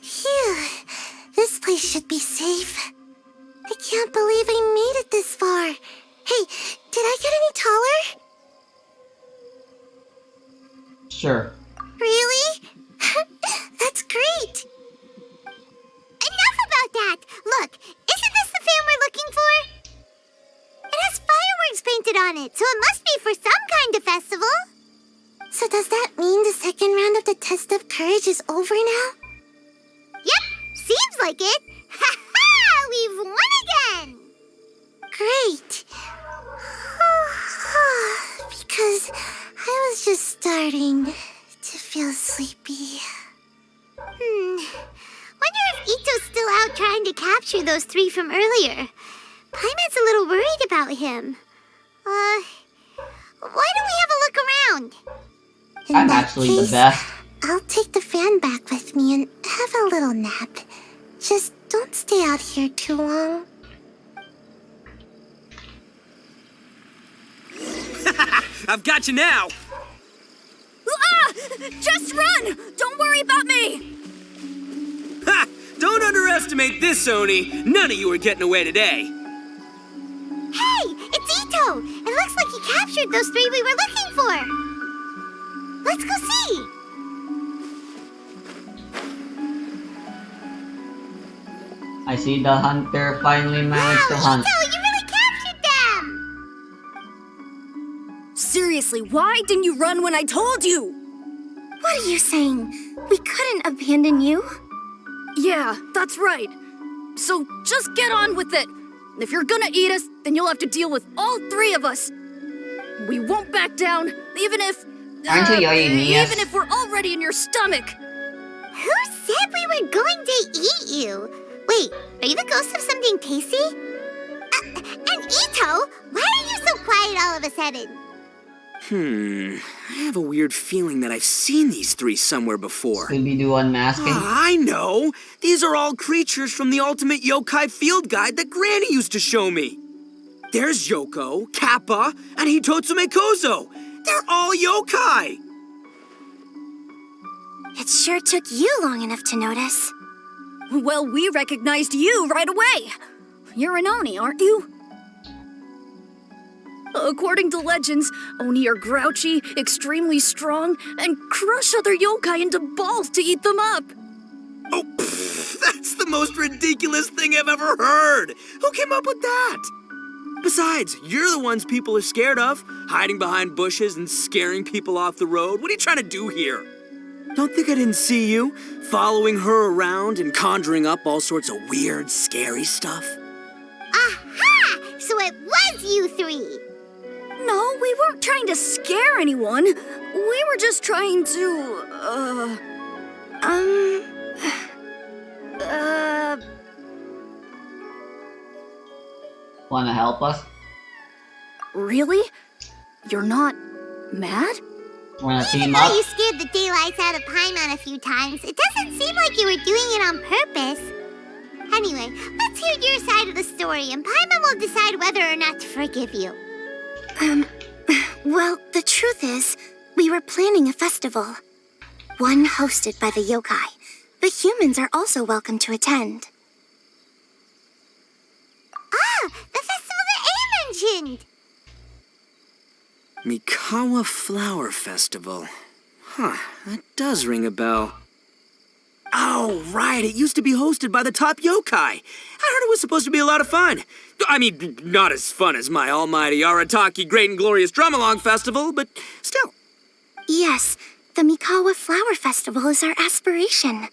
Phew. This place should be safe. I can't believe I made it this far. Hey, did I get any taller? Sure. Really? That's great. Enough about that. Look, isn't this the fan we're looking for? It has fireworks painted on it, so it must be for some kind of festival. So does that mean the second round of the test of courage is over now? Yep, seems like it. Ha ha! We've won again! Great. Because I was just starting to feel sleepy. Wonder if Ito's still out trying to capture those 3 from earlier. Paimon's a little worried about him. Why don't we have a look around? In I'm that actually case, the best. I'll take the fan back with me and have a little nap. Just don't stay out here too long. I've got you now! Ah! Just run! Don't worry about me! Ha! Don't underestimate this, Oni! None of you are getting away today! Hey, it's Ito! It looks like he captured those 3 we were looking for! Let's go see! I see the hunter finally managed to hunt. Ito, you really captured them! Seriously, why didn't you run when I told you? What are you saying? We couldn't abandon you? Yeah, that's right. So just get on with it. If you're gonna eat us, then you'll have to deal with all 3 of us. We won't back down, even if... Aren't you eating me? Even if we're already in your stomach. Who said we were going to eat you? Wait, are you the ghost of something tasty? And Ito, why are you so quiet all of a sudden? I have a weird feeling that I've seen these three somewhere before. Scooby-Doo unmasking. I know! These are all creatures from the Ultimate Yokai Field Guide that Granny used to show me. There's Yoko, Kappa, and Hitotsume Kozo. They're all yokai! It sure took you long enough to notice. Well, we recognized you right away. You're an Oni, aren't you? According to legends, Oni are grouchy, extremely strong, and crush other yokai into balls to eat them up. Oh, that's the most ridiculous thing I've ever heard! Who came up with that? Besides, you're the ones people are scared of, hiding behind bushes and scaring people off the road. What are you trying to do here? Don't think I didn't see you, following her around and conjuring up all sorts of weird, scary stuff. Aha! So it was you three! No, we weren't trying to scare anyone. We were just trying to, Wanna help us? Really? You're not mad? Wanna Even team though up? you scared the daylights out of Paimon a few times, it doesn't seem like you were doing it on purpose. Anyway, let's hear your side of the story, and Paimon will decide whether or not to forgive you. Well, the truth is, we were planning a festival. One hosted by the yokai. The humans are also welcome to attend. Ah, the festival that A mentioned! Mikawa Flower Festival. Huh, that does ring a bell. Oh, right, it used to be hosted by the top yokai. I heard it was supposed to be a lot of fun. I mean, not as fun as my almighty Arataki Great and Glorious Drum-Along Festival, but still. Yes, the Mikawa Flower Festival is our aspiration.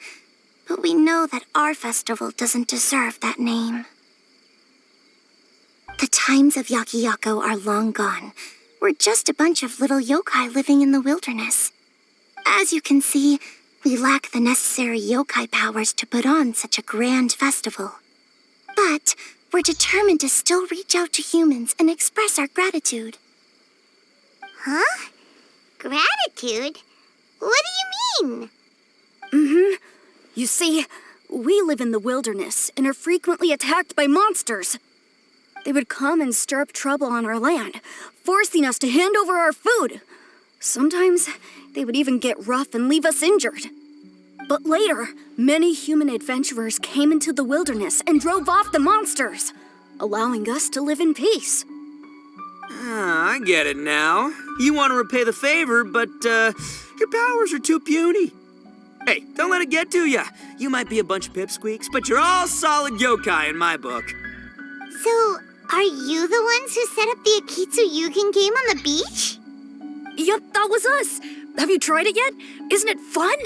But we know that our festival doesn't deserve that name. The times of Yakiyako are long gone. We're just a bunch of little yokai living in the wilderness. As you can see, we lack the necessary yokai powers to put on such a grand festival. But we're determined to still reach out to humans and express our gratitude. Huh? Gratitude? What do you mean? You see, we live in the wilderness and are frequently attacked by monsters. They would come and stir up trouble on our land, forcing us to hand over our food. Sometimes they would even get rough and leave us injured. But later, many human adventurers came into the wilderness and drove off the monsters, allowing us to live in peace. Ah, I get it now. You want to repay the favor, but your powers are too puny. Hey, don't let it get to ya. You might be a bunch of pipsqueaks, but you're all solid yokai in my book. So, are you the ones who set up the Akitsu Yugen game on the beach? Yup, that was us. Have you tried it yet? Isn't it fun?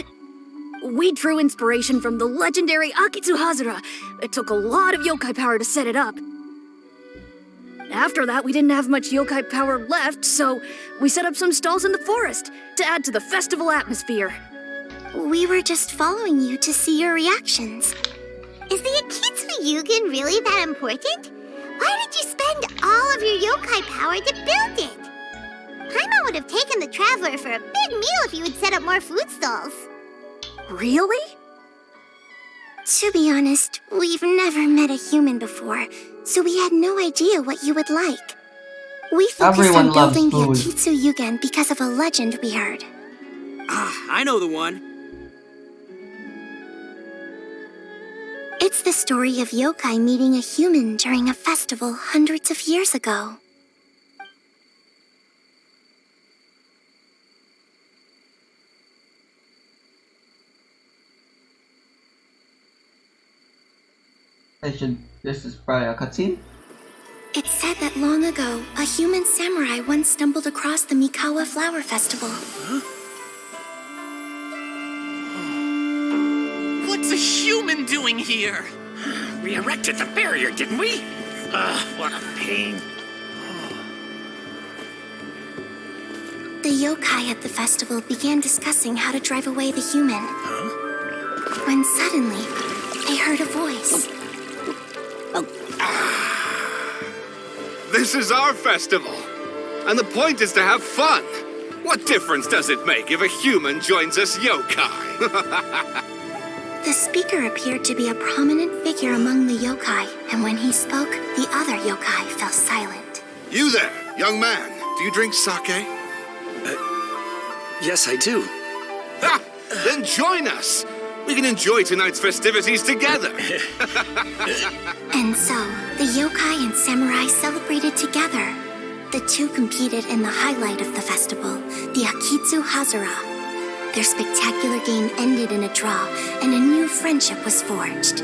We drew inspiration from the legendary Akitsu Hazura. It took a lot of yokai power to set it up. After that, we didn't have much yokai power left, so we set up some stalls in the forest to add to the festival atmosphere. We were just following you to see your reactions. Is the Akitsu Yugen really that important? Why did you spend all of your yokai power to build it? Paimon would have taken the Traveler for a big meal if you had set up more food stalls. Really? To be honest, we've never met a human before, so we had no idea what you would like. We focused Everyone on loves building the food. Akitsu Yugen because of a legend we heard. Ah, I know the one. It's the story of yokai meeting a human during a festival hundreds of years ago. This is probably a cutscene. It's said that long ago, a human samurai once stumbled across the Mikawa Flower Festival. What's a human doing here? We erected the barrier, didn't we? What a pain. The yokai at the festival began discussing how to drive away the human. When suddenly, they heard a voice. This is our festival, and the point is to have fun. What difference does it make if a human joins us yokai? The speaker appeared to be a prominent figure among the yokai, and when he spoke, the other yokai fell silent. You there, young man. Do you drink sake? Yes, I do. Ha! Then join us. We can enjoy tonight's festivities together. And so, the yokai and samurai celebrated together. The two competed in the highlight of the festival, the Akitsu Hazara. Their spectacular game ended in a draw, and a new friendship was forged.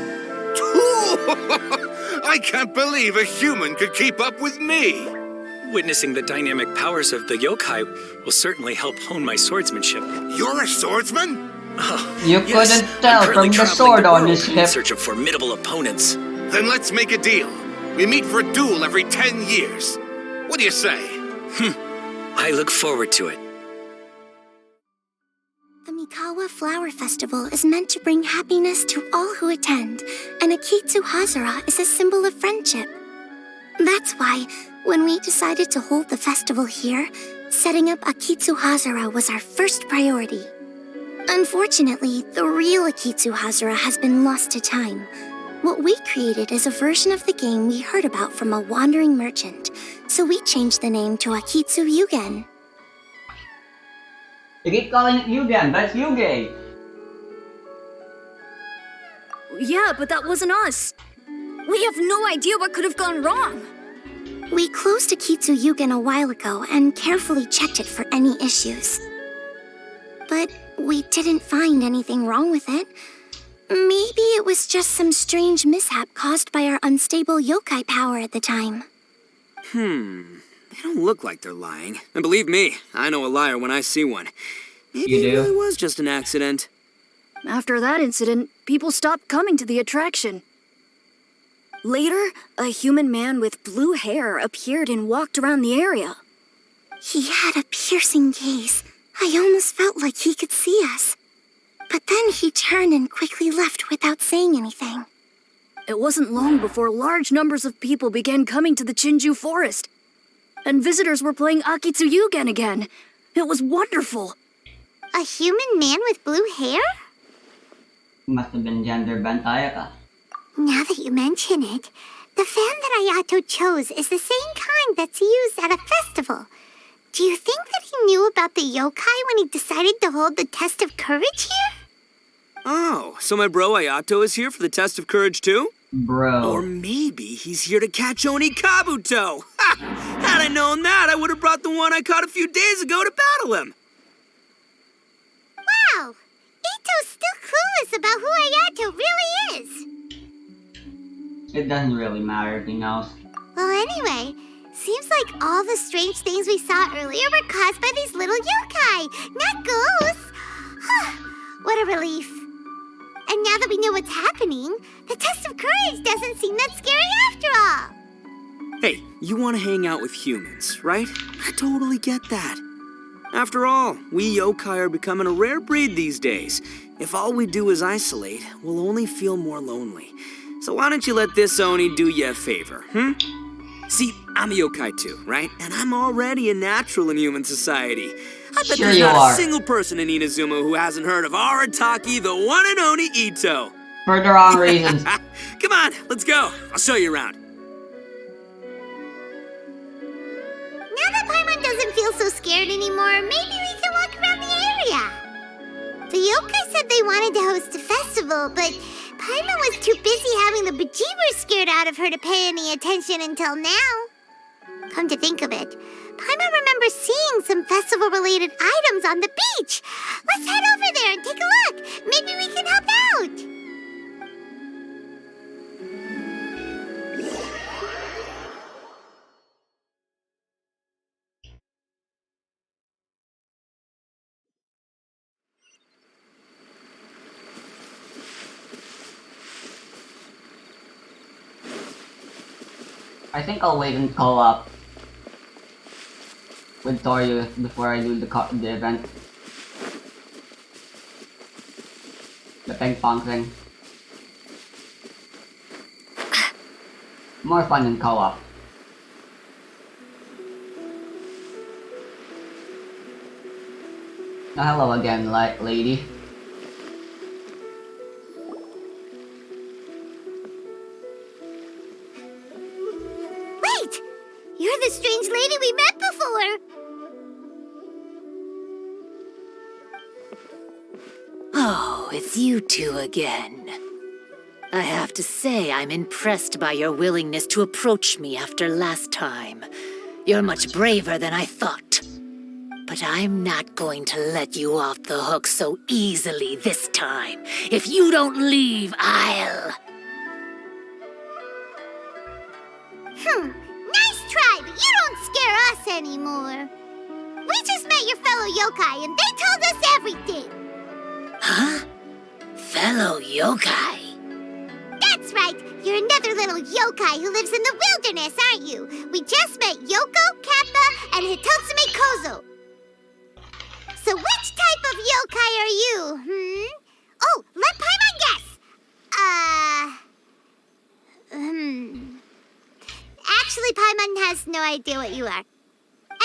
I can't believe a human could keep up with me. Witnessing the dynamic powers of the yokai will certainly help hone my swordsmanship. You're a swordsman? You couldn't tell from the sword on his in hip. search of formidable opponents. Then let's make a deal. We meet for a duel every 10 years. What do you say? I look forward to it. The Mikawa Flower Festival is meant to bring happiness to all who attend, and Akitsu Hazara is a symbol of friendship. That's why, when we decided to hold the festival here, setting up Akitsu Hazara was our first priority. Unfortunately, the real Akitsu Hazara has been lost to time. What we created is a version of the game we heard about from a wandering merchant, so we changed the name to Akitsu Yugen. You keep calling it Yugen, but it's Yuge. Yeah, but that wasn't us. We have no idea what could have gone wrong. We closed Akitsu Yugen a while ago and carefully checked it for any issues. But we didn't find anything wrong with it. Maybe it was just some strange mishap caused by our unstable yokai power at the time. They don't look like they're lying. And believe me, I know a liar when I see one. Maybe You do? it really was just an accident. After that incident, people stopped coming to the attraction. Later, a human man with blue hair appeared and walked around the area. He had a piercing gaze. I almost felt like he could see us. But then he turned and quickly left without saying anything. It wasn't long before large numbers of people began coming to the Chinju forest. And visitors were playing Akitsu Yugen again. It was wonderful. A human man with blue hair? Must have been gender bantayaka. Now that you mention it, the fan that Ayato chose is the same kind that's used at a festival. Do you think that he knew about the yokai when he decided to hold the test of courage here? Oh, so my bro Ayato is here for the test of courage too? Bro. Or maybe he's here to catch Oni Kabuto. Ha! Had I known that, I would have brought the one I caught a few days ago to battle him. Wow! Ito's still clueless about who Ayato really is. It doesn't really matter if he knows. Well, anyway, seems like all the strange things we saw earlier were caused by these little yokai, not ghosts. What a relief. And now that we know what's happening, the test of courage doesn't seem that scary after all. Hey, you want to hang out with humans, right? I totally get that. After all, we yokai are becoming a rare breed these days. If all we do is isolate, we'll only feel more lonely. So why don't you let this Oni do you a favor, See, I'm a yokai too, right? And I'm already a natural in human society. I bet Sure there's you not are. a single person in Inazuma who hasn't heard of Arataki, the one and only Ito. For the wrong reasons. Come on, let's go. I'll show you around. Now that Paimon doesn't feel so scared anymore, maybe we can walk around the area. The yokai said they wanted to host a festival, but Paimon was too busy having the bejeebers scared out of her to pay any attention until now. Come to think of it, Paimon remembers seeing some festival-related items on the beach. Let's head over there and take a look. Maybe we can help out. I think I'll wait and call up with Toryu before I do the event. The ping pong thing. More fun than co-op. Oh, hello again, lady. Wait! You're the strange lady we met before! Oh, it's you two again. I have to say, I'm impressed by your willingness to approach me after last time. You're much braver than I thought. But I'm not going to let you off the hook so easily this time. If you don't leave, I'll... Nice try, but you don't scare us anymore. We just met your fellow yokai and they told us everything. Huh? Fellow yokai? That's right. You're another little yokai who lives in the wilderness, aren't you? We just met Yoko, Kappa, and Hitotsume Kozo. So which type of yokai are you, Oh, let Paimon guess! Actually, Paimon has no idea what you are.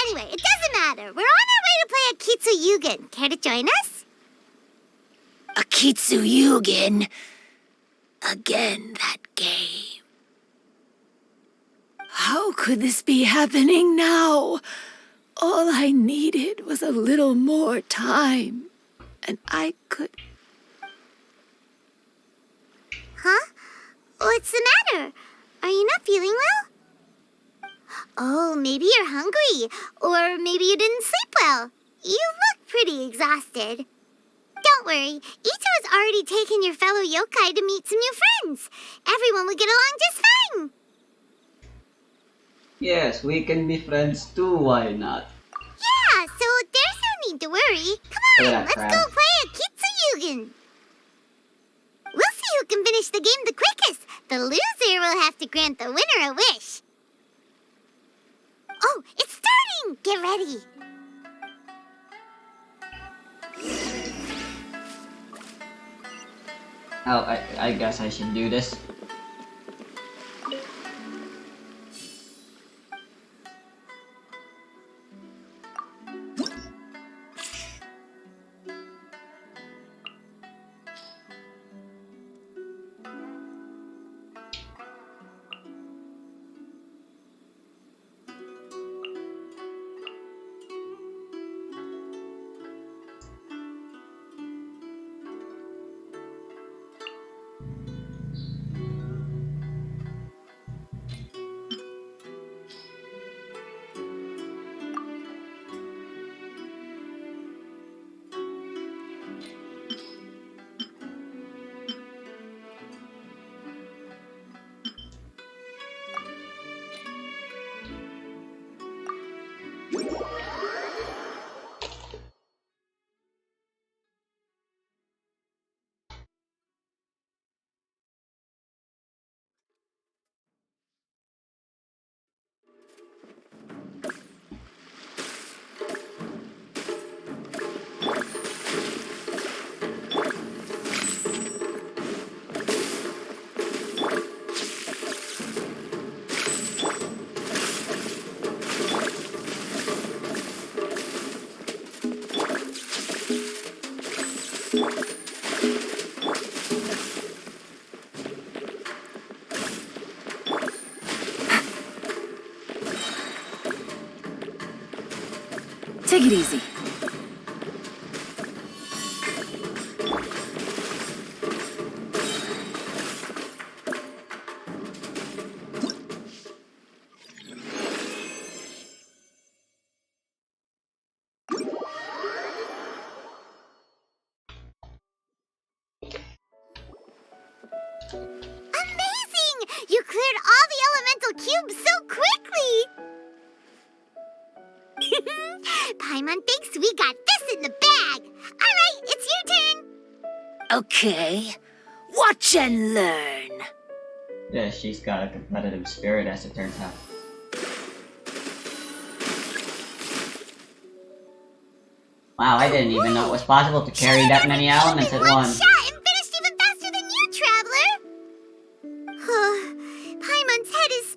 Anyway, it doesn't matter. We're on our way to play Akitsu Yugen. Care to join us? Akitsu Yugen? Again, that game. How could this be happening now? All I needed was a little more time, and I could... Huh? What's the matter? Are you not feeling well? Oh, maybe you're hungry, or maybe you didn't sleep well. You look pretty exhausted. Don't worry, Ito's already taken your fellow yokai to meet some new friends. Everyone will get along just fine. Yes, we can be friends too, why not? Yeah, so there's no need to worry. Come on, let's go play Akitsu Yugen. We'll see who can finish the game the quickest. The loser will have to grant the winner a wish. Oh, it's starting! Get ready. Oh, I guess I should do this. Take it easy. Amazing! You cleared all the elemental cubes so quickly! Paimon thinks we got this in the bag. Alright, it's your turn. Okay. Watch and learn. Yeah, she's got a competitive spirit as it turns out. Wow, I didn't even know it was possible to carry that many elements at once. Shot and finished even faster than you, Traveler! Paimon's head is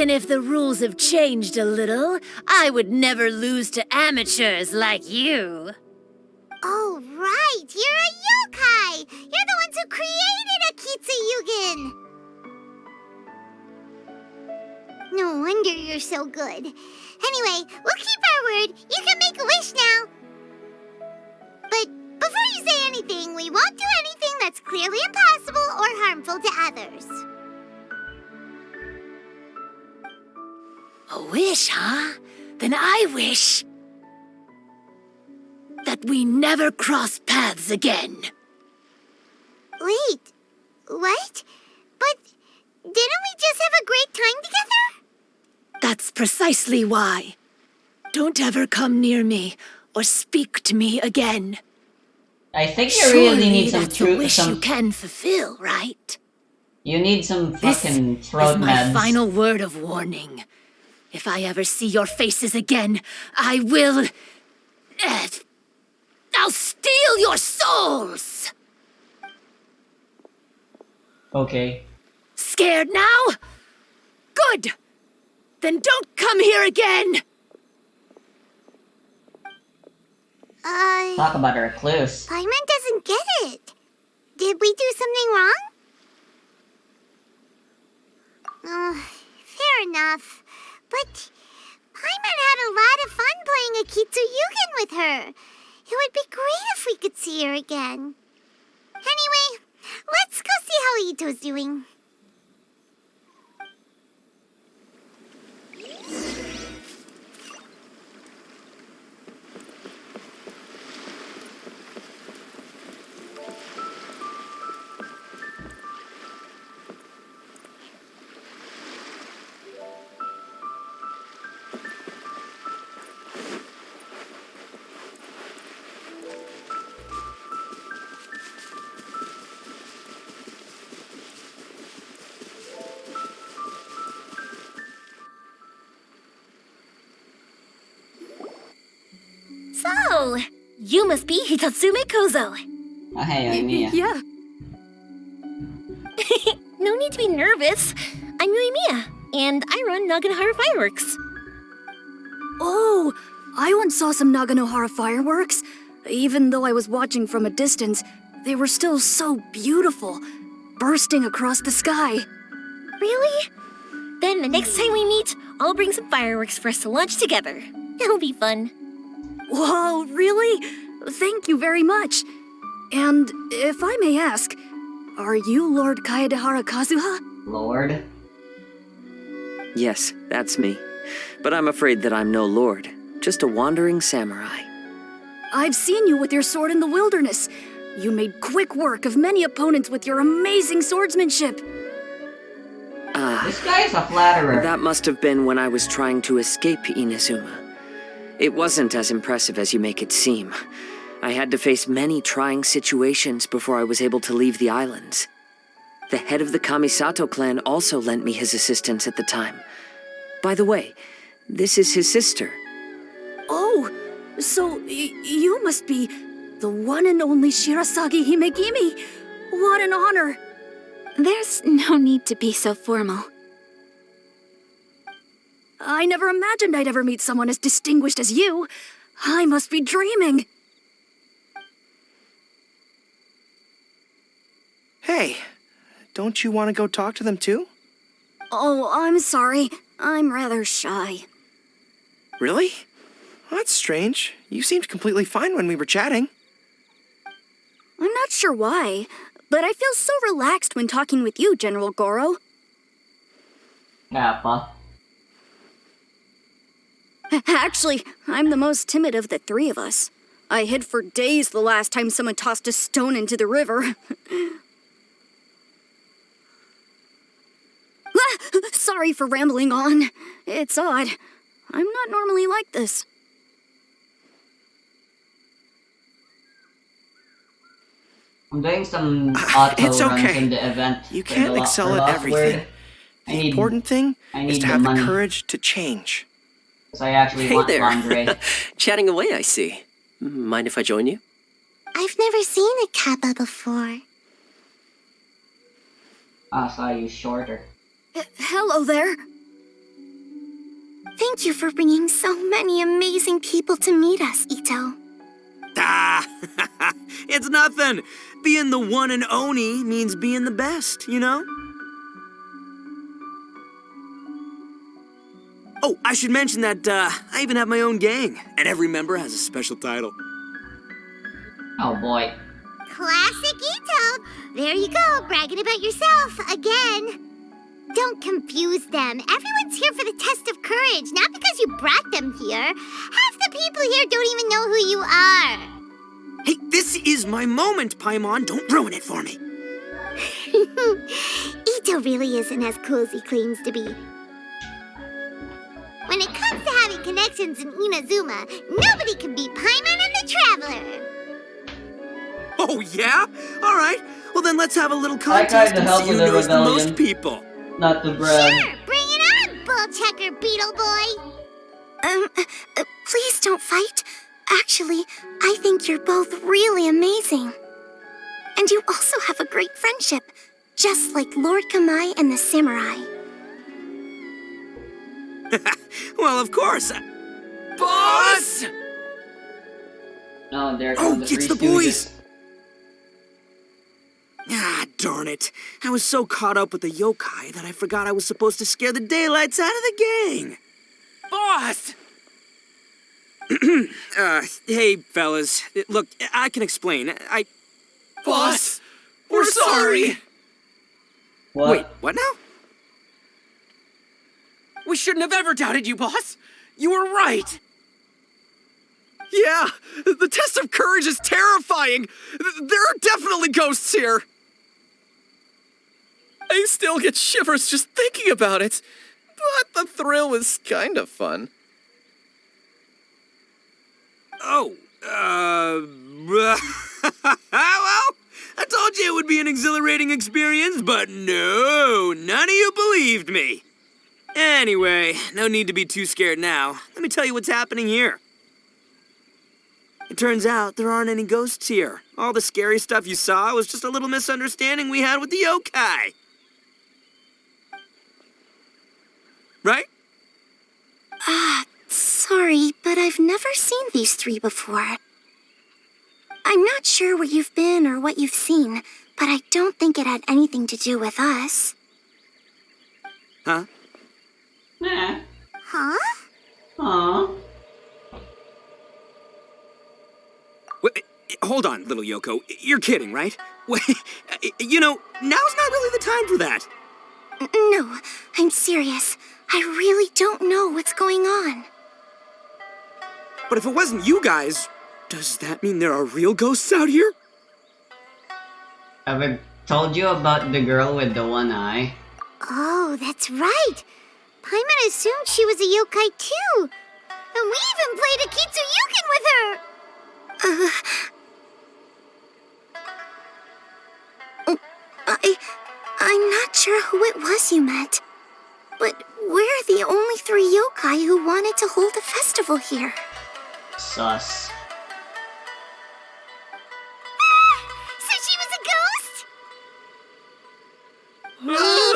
Even if the rules have changed a little, I would never lose to amateurs like you. Oh, right. You're a yokai. You're the ones who created Akitsu Yugen. No wonder you're so good. Anyway, we'll keep our word. You can make a wish now. But before you say anything, we won't do anything that's clearly impossible or harmful to others. A wish, huh? Then I wish that we never cross paths again. Wait, what? But didn't we just have a great time together? That's precisely why. Don't ever come near me or speak to me again. I think you really need some that's a wish you can fulfill, right? You need some fucking This throat is my meds. final word of warning. If I ever see your faces again, I will... I'll steal your souls! Okay. Scared now? Good! Then don't come here again! Talk about a recluse. Paimon doesn't get it. Did we do something wrong? Fair enough. But Paimon had a lot of fun playing Akitsu Yugen with her. It would be great if we could see her again. Anyway, let's go see how Ito's doing. So, you must be Hitatsume Kozo. Oh, hey, I'm Mia. Yeah. No need to be nervous. I'm Yuimiya, and I run Naganohara Fireworks. Oh, I once saw some Naganohara fireworks. Even though I was watching from a distance, they were still so beautiful, bursting across the sky. Really? Then the next time we meet, I'll bring some fireworks for us to launch together. It'll be fun. Whoa, really? Thank you very much. And if I may ask, are you Lord Kaedehara Kazuha? Lord? Yes, that's me. But I'm afraid that I'm no lord, just a wandering samurai. I've seen you with your sword in the wilderness. You made quick work of many opponents with your amazing swordsmanship. This guy is a flatterer. That must have been when I was trying to escape Inazuma. It wasn't as impressive as you make it seem. I had to face many trying situations before I was able to leave the islands. The head of the Kamisato clan also lent me his assistance at the time. By the way, this is his sister. Oh, so you must be the one and only Shirasagi Himegimi. What an honor. There's no need to be so formal. I never imagined I'd ever meet someone as distinguished as you. I must be dreaming. Hey, don't you want to go talk to them too? Oh, I'm sorry. I'm rather shy. Really? Well, that's strange. You seemed completely fine when we were chatting. I'm not sure why, but I feel so relaxed when talking with you, General Goro. Kappa. Actually, I'm the most timid of the three of us. I hid for days the last time someone tossed a stone into the river. Sorry for rambling on. It's odd. I'm not normally like this. I'm doing some auto It's runs okay. in the event. You can't excel at everything. The important thing is to have the courage to change. So I actually Hey want there. lingerie. Chatting away, I see. Mind if I join you? I've never seen a kappa before. I saw you shorter. Hello there. Thank you for bringing so many amazing people to meet us, Ito. Ah, it's nothing. Being the one and only means being the best, you know? Oh, I should mention that I even have my own gang, and every member has a special title. Oh boy. Classic Ito! There you go, bragging about yourself again. Don't confuse them. Everyone's here for the test of courage, not because you brought them here. Half the people here don't even know who you are. Hey, this is my moment, Paimon. Don't ruin it for me. Ito really isn't as cool as he claims to be. When it comes to having connections in Inazuma, nobody can beat Paimon and the Traveler. Oh, yeah? All right. Well, then let's have a little contest and see who knows the most people. Not to brag. Sure, bring it on, bull checker beetle boy. Please don't fight. Actually, I think you're both really amazing. And you also have a great friendship, just like Lord Kamai and the samurai. Well, of course. Boss! Oh, there come the it's the Three boys! Stooges. Ah, darn it. I was so caught up with the yokai that I forgot I was supposed to scare the daylights out of the gang. Boss! Hey, fellas. Look, I can explain. Boss! We're sorry! What? Wait, what now? We shouldn't have ever doubted you, boss! You were right! Yeah, the test of courage is terrifying! There are definitely ghosts here! I still get shivers just thinking about it, but the thrill was kind of fun. Oh, well, I told you it would be an exhilarating experience, but no, none of you believed me. Anyway, no need to be too scared now. Let me tell you what's happening here. It turns out there aren't any ghosts here. All the scary stuff you saw was just a little misunderstanding we had with the yokai. Right? Sorry, but I've never seen these three before. I'm not sure where you've been or what you've seen, but I don't think it had anything to do with us. Huh? Nah. Huh? Huh? Wait, hold on, little Yoko. You're kidding, right? Wait, you know, now's not really the time for that. No, I'm serious. I really don't know what's going on. But if it wasn't you guys, does that mean there are real ghosts out here? Have I told you about the girl with the one eye? Oh, that's right. Paimon assumed she was a yokai too. And we even played a Kitsuyukin with her. I'm not sure who it was you met. But we're the only three yokai who wanted to hold a festival here. Sus. So she was a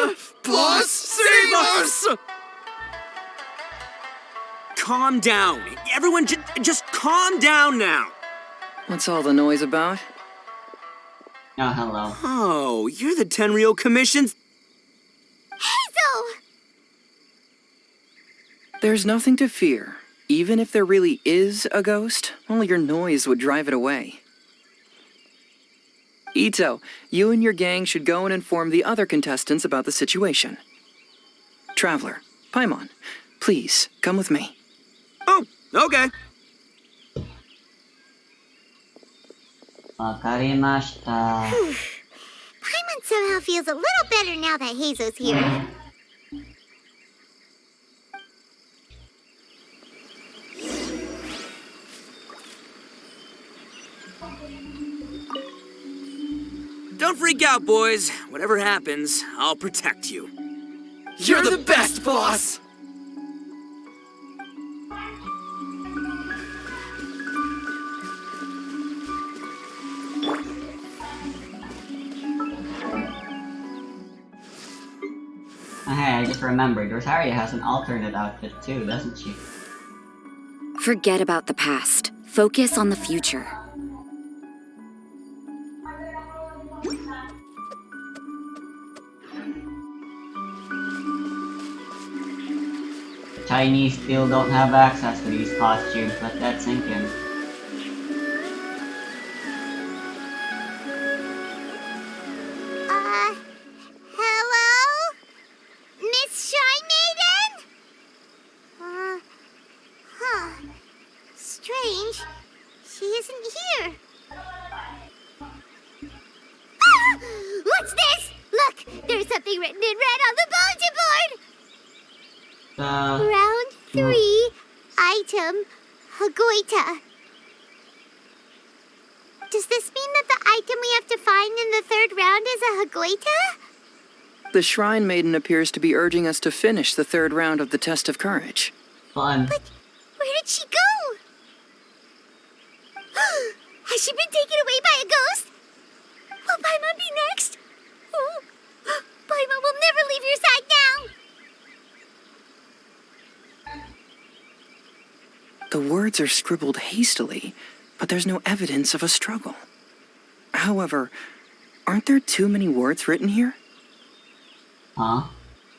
ghost? Boss, save us! Calm down. Everyone, just calm down now. What's all the noise about? Oh, hello. Oh, you're the Tenryo Commission's... Hazel! There's nothing to fear. Even if there really is a ghost, only your noise would drive it away. Ito, you and your gang should go and inform the other contestants about the situation. Traveler, Paimon, please, come with me. Oh, okay. Wakarimashita. Paimon somehow feels a little better now that Hazo's here. Don't freak out, boys. Whatever happens, I'll protect you. You're the best, boss! Hey, I just remembered, Rosaria has an alternate outfit too, doesn't she? Forget about the past. Focus on the future. Chinese still don't have access to these costumes, let that sink in. Hello? Miss Shrine Maiden? Strange. She isn't here. Ah! What's this? Look, there's something written in red on the bulletin board! Round 3, item, Hagoita. Does this mean that the item we have to find in the 3rd round is a Hagoita? The Shrine Maiden appears to be urging us to finish the 3rd round of the Test of Courage. Fun. But where did she go? Has she been taken away by a ghost? Will Paimon be next? Oh, Paimon will never leave your side now. The words are scribbled hastily, but there's no evidence of a struggle. However, aren't there too many words written here? Huh?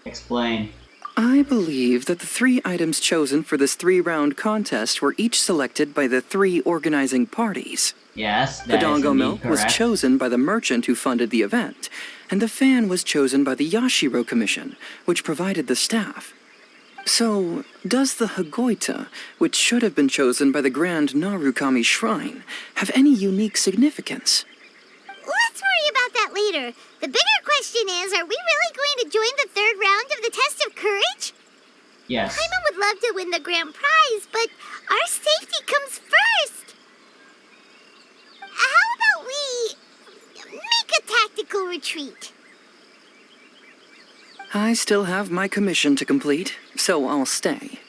Explain. I believe that the 3 items chosen for this 3-round contest were each selected by the 3 organizing parties. Yes, the that is Dongo indeed Milk was correct. chosen by the merchant who funded the event, and the fan was chosen by the Yashiro Commission, which provided the staff. So, does the Hagoita, which should have been chosen by the Grand Narukami Shrine, have any unique significance? Let's worry about that later. The bigger question is, are we really going to join the 3rd round of the Test of Courage? Yes. Paimon would love to win the grand prize, but our safety comes first. How about we make a tactical retreat? I still have my commission to complete, so I'll stay.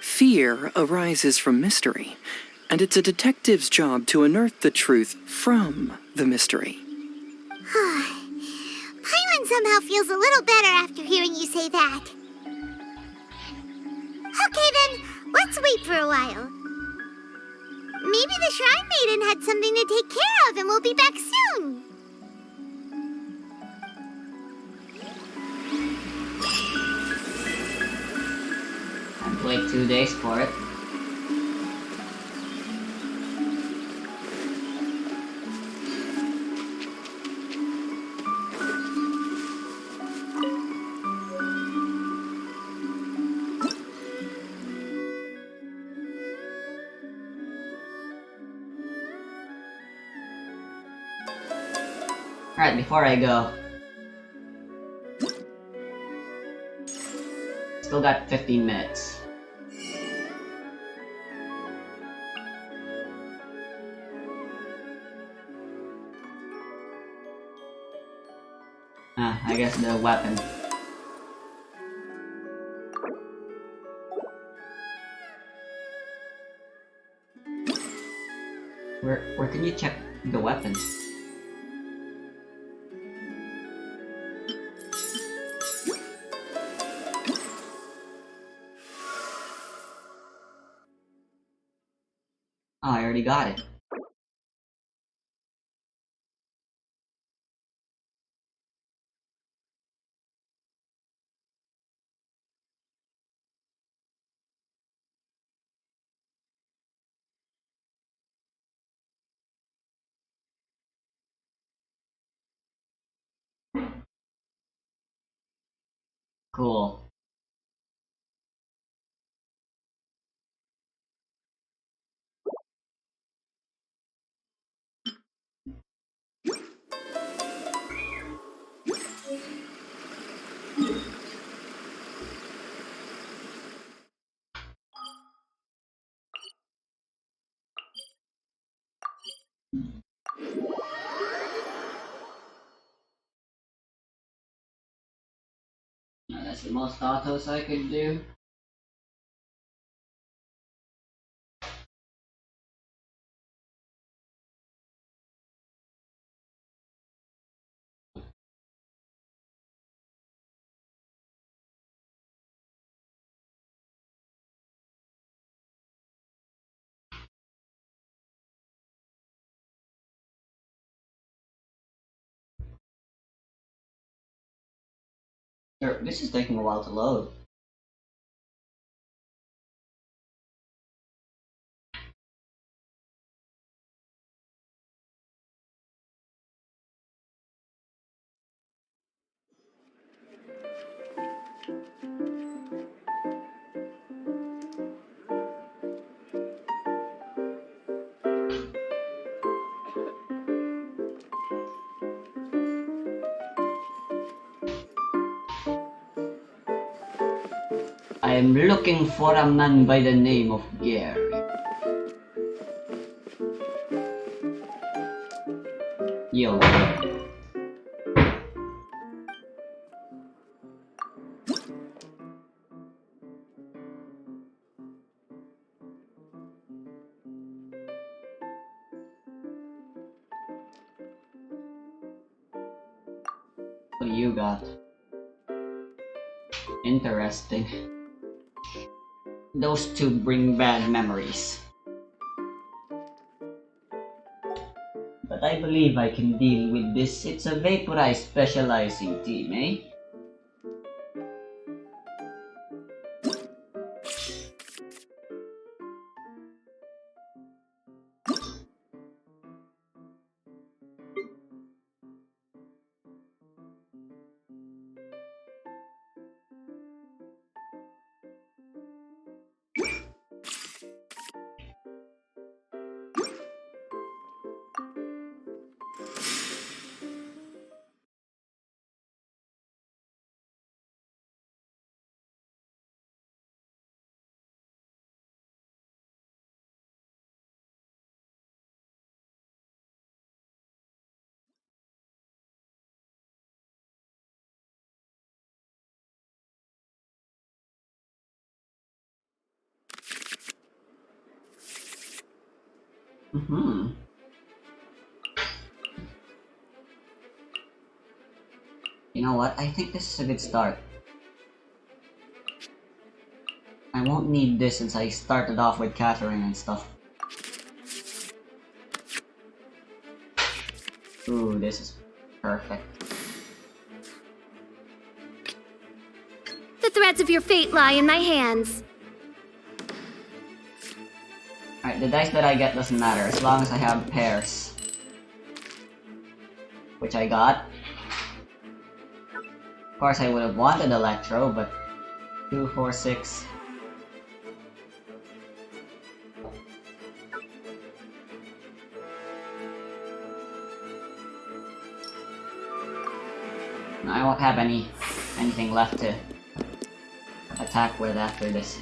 Fear arises from mystery, and it's a detective's job to unearth the truth from the mystery. Paimon somehow feels a little better after hearing you say that. Okay then, let's wait for a while. Maybe the Shrine Maiden had something to take care of and we'll be back soon. I'd wait 2 days for it. Alright, before I go. Still got 15 minutes. I guess the weapon. Where can you check the weapons? Oh, I already got it. Cool. That's the most autos I could do. This is taking a while to load. I am looking for a man by the name of Gary. Yo. What do you got? Interesting. Those two bring bad memories. But I believe I can deal with this. It's a vaporized specializing team, eh? You know what? I think this is a good start. I won't need this since I started off with Catherine and stuff. Ooh, this is perfect. The threads of your fate lie in my hands. Alright, the dice that I get doesn't matter as long as I have pairs. Which I got. Of course I would have wanted Electro, but 2, 4, 6. I won't have anything left to attack with after this.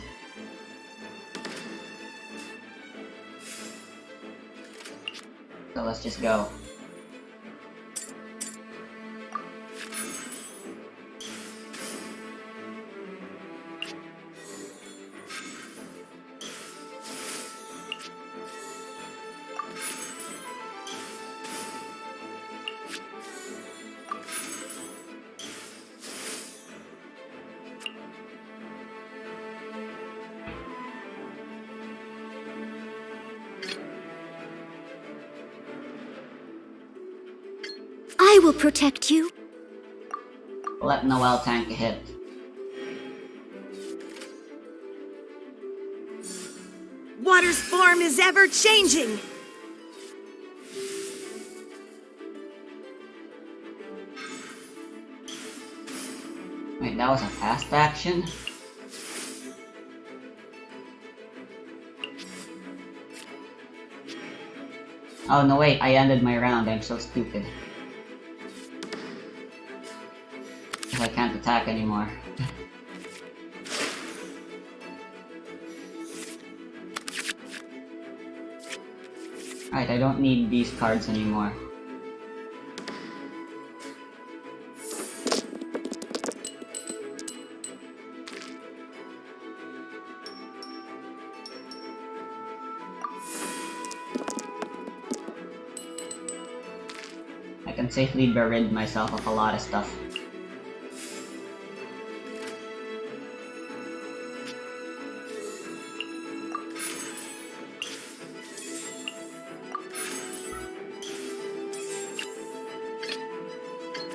So let's just go. I will protect you. Let Noel tank a hit. Water's form is ever changing. Wait, that was a fast action? Oh no wait, I ended my round, I'm so stupid. I can't attack anymore. Alright, I don't need these cards anymore. I can safely rid myself of a lot of stuff.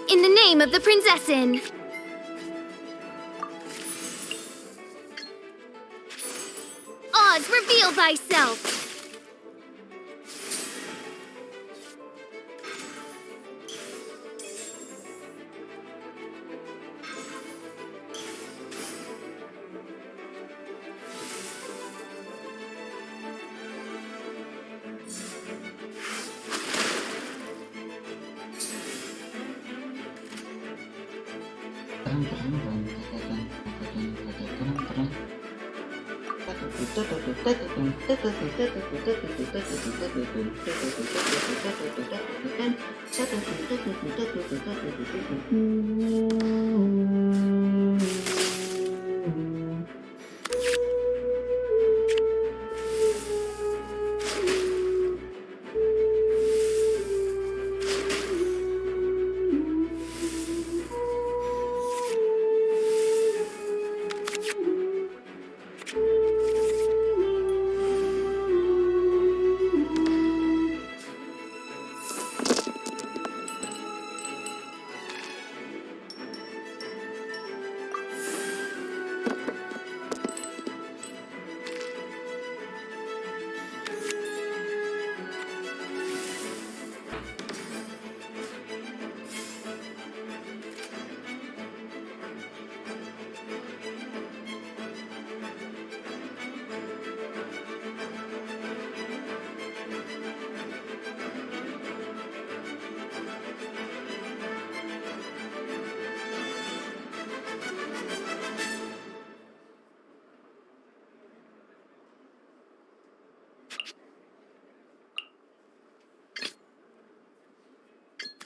In the name of the Princessin. thyself.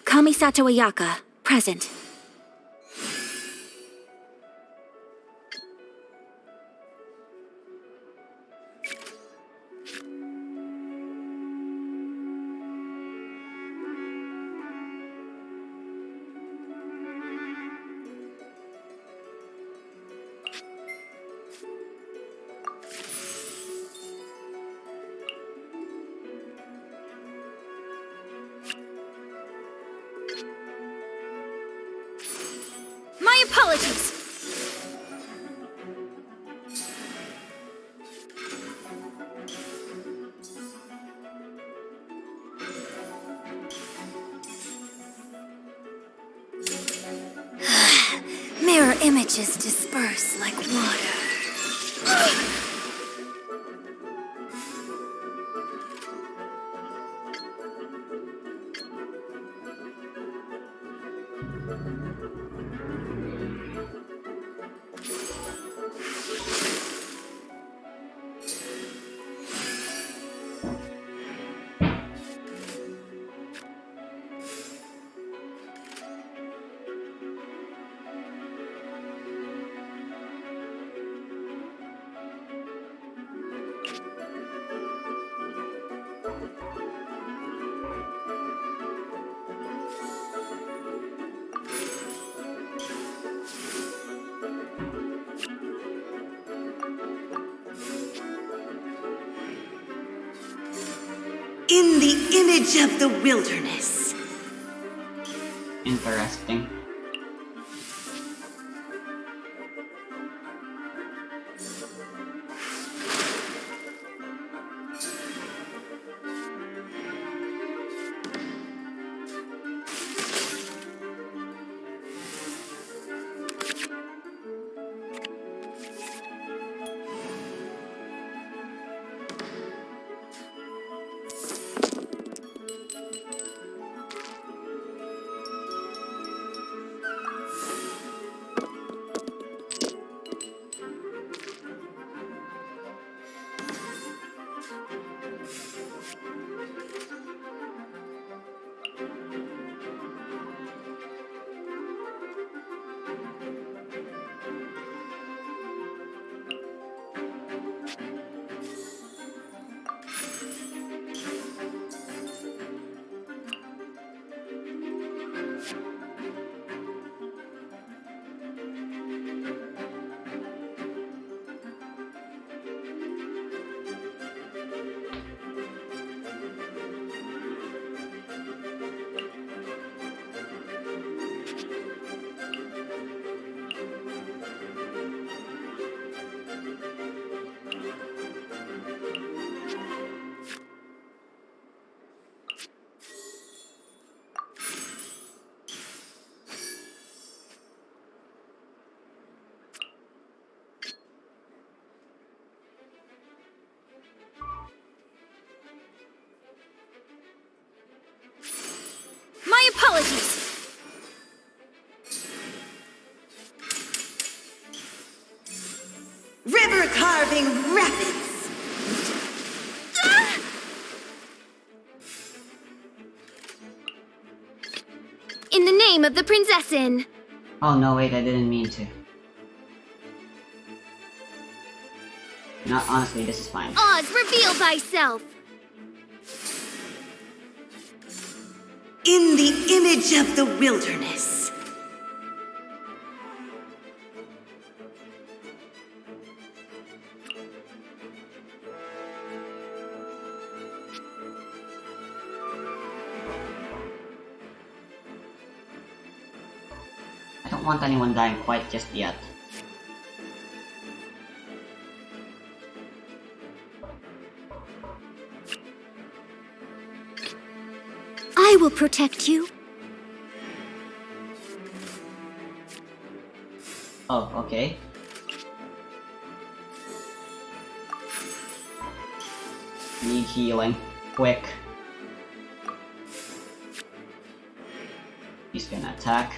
Kamisato Ayaka, present. My apologies! Mirror images disperse like water. In the image of the wilderness. Interesting. apologies. River carving rapids. In the name of the Prinzessin. Oh no, wait, I didn't mean to. No, honestly, this is fine. Oz, reveal thyself. In the image of the wilderness. I don't want anyone dying quite just yet. I will protect you. Oh, okay. Need healing. Quick. He's gonna attack.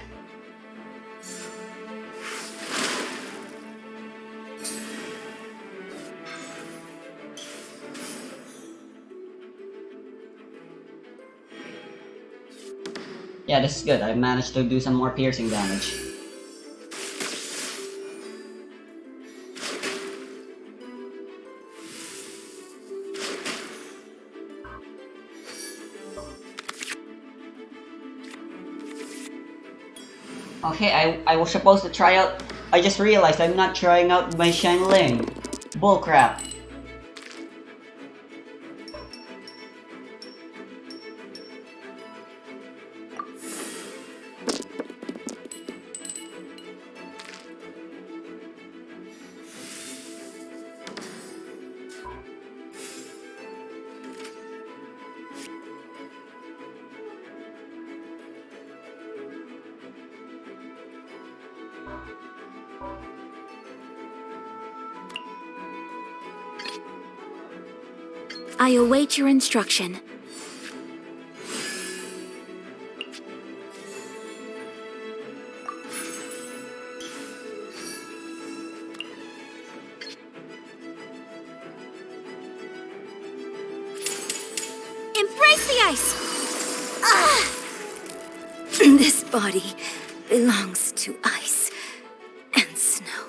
Yeah, this is good. I managed to do some more piercing damage. Okay, I was supposed to try out... I just realized I'm not trying out my Shenling. Bullcrap. I await your instruction. Embrace the ice! This body belongs to ice and snow.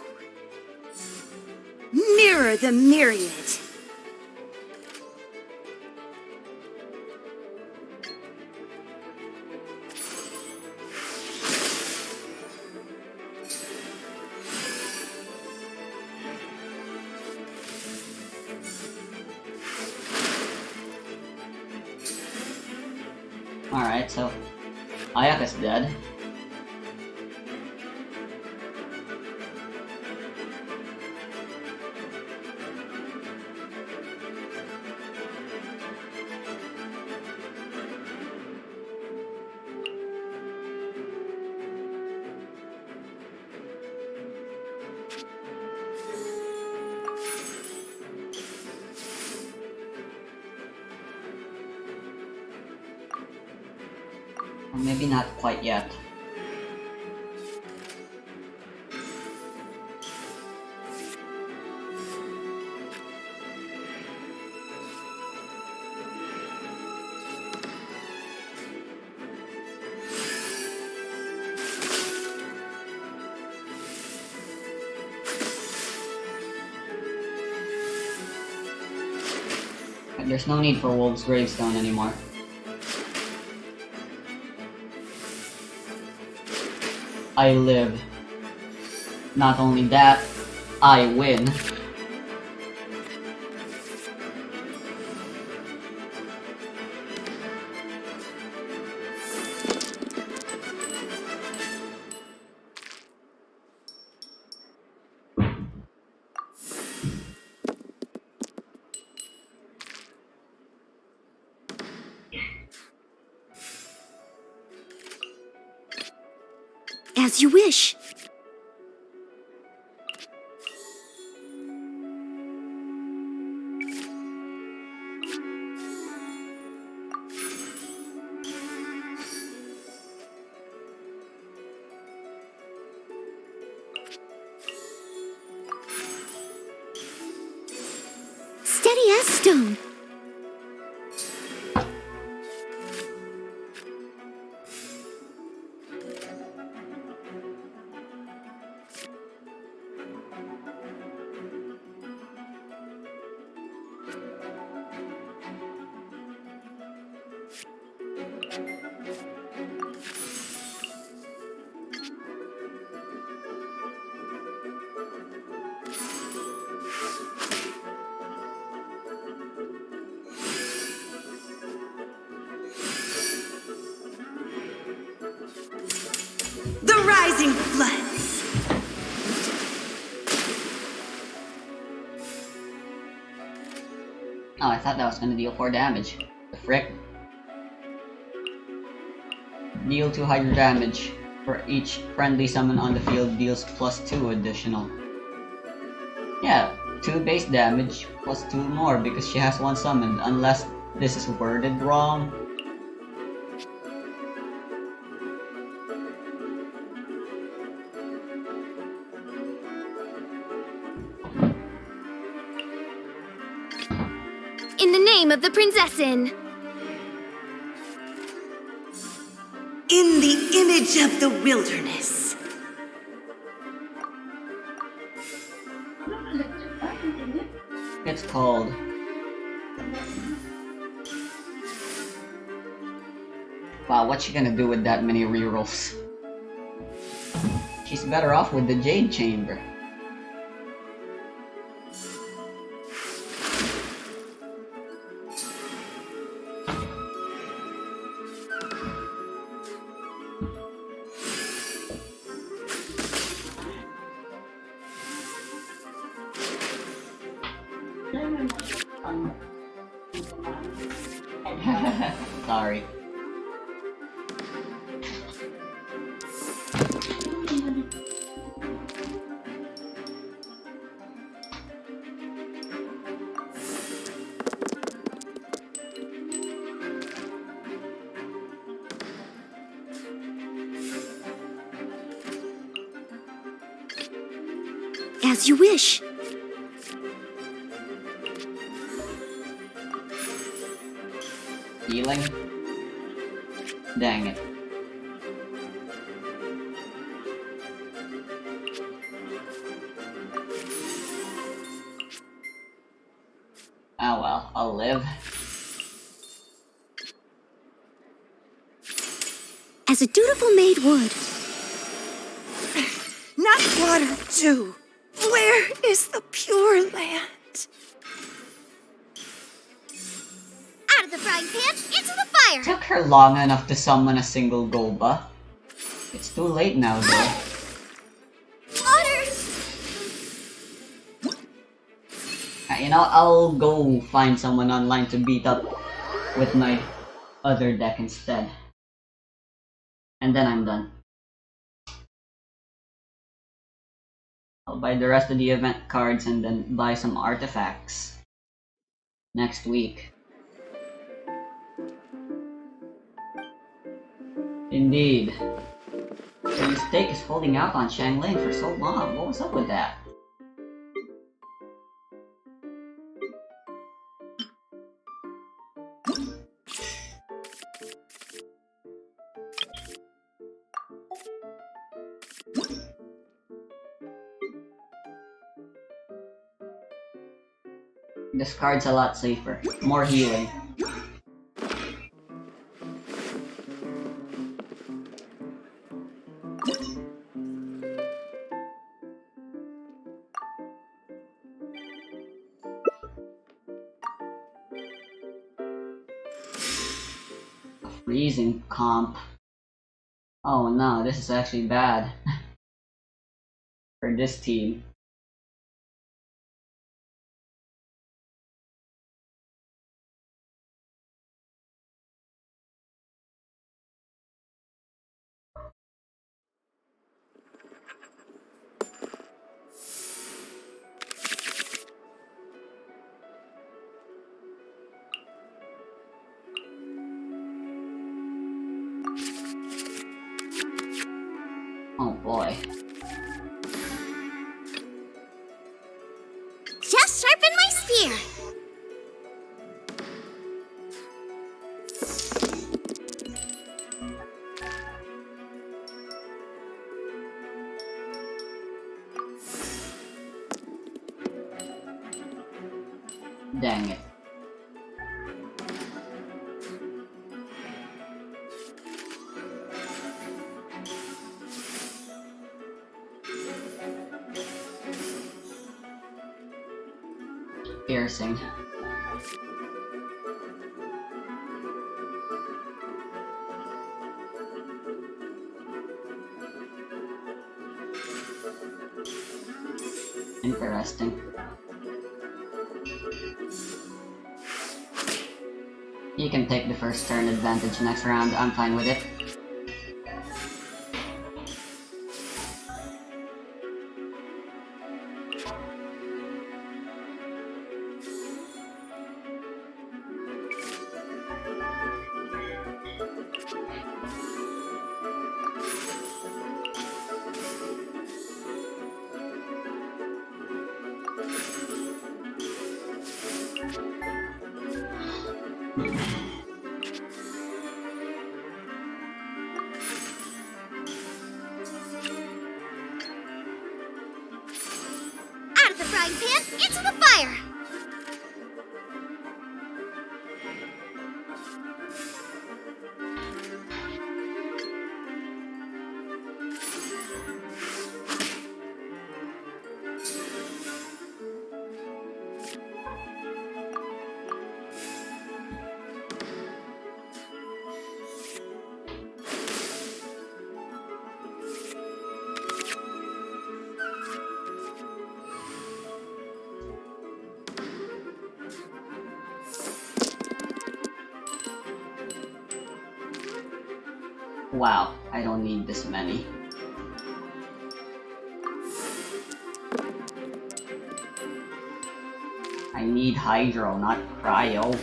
Mirror the myriad. Alright, so Ayaka's dead. Or maybe not quite yet. There's no need for Wolf's Gravestone anymore. I live. Not only that, I win. As you wish. steady as stone. The rising floods. Oh, I thought that was gonna deal 4 damage. The frick? Deal 2 higher damage. For each friendly summon on the field deals +2 additional. Yeah, 2 base damage plus 2 more because she has 1 summoned, unless this is worded wrong. In the name of the Prinzessin. In the image of the wilderness. It's called. Wow, what's she gonna do with that many rerolls? She's better off with the Jade Chamber. Sorry. As you wish. Healing? Dang it. Oh well, I'll live. As a dutiful maid would. Not water, too. Where is the Pure Land? Out of the frying pan, into the fire! Took her long enough to summon a single Goba. It's too late now though. Water! You know, I'll go find someone online to beat up with my other deck instead. And then I'm done. I'll buy the rest of the event cards and then buy some artifacts next week. Indeed. The mistake is holding out on Xiangling for so long. What was up with that? This card's a lot safer. More healing. A freezing comp. Oh no, this is actually bad. For this team. Oh boy. Just sharpen my spear! Dang it. Piercing. Interesting. You can take the first turn advantage next round, I'm fine with it. Out of the frying pan, into the fire! Wow, I don't need this many. I need hydro, not cryo.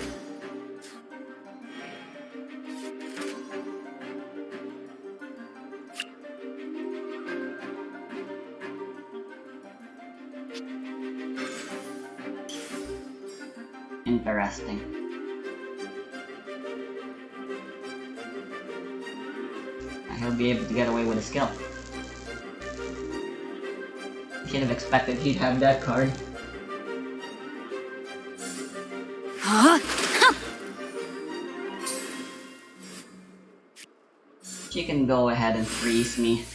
Interesting. He'll be able to get away with a skill. Should have expected he'd have that card. Huh? She can go ahead and freeze me.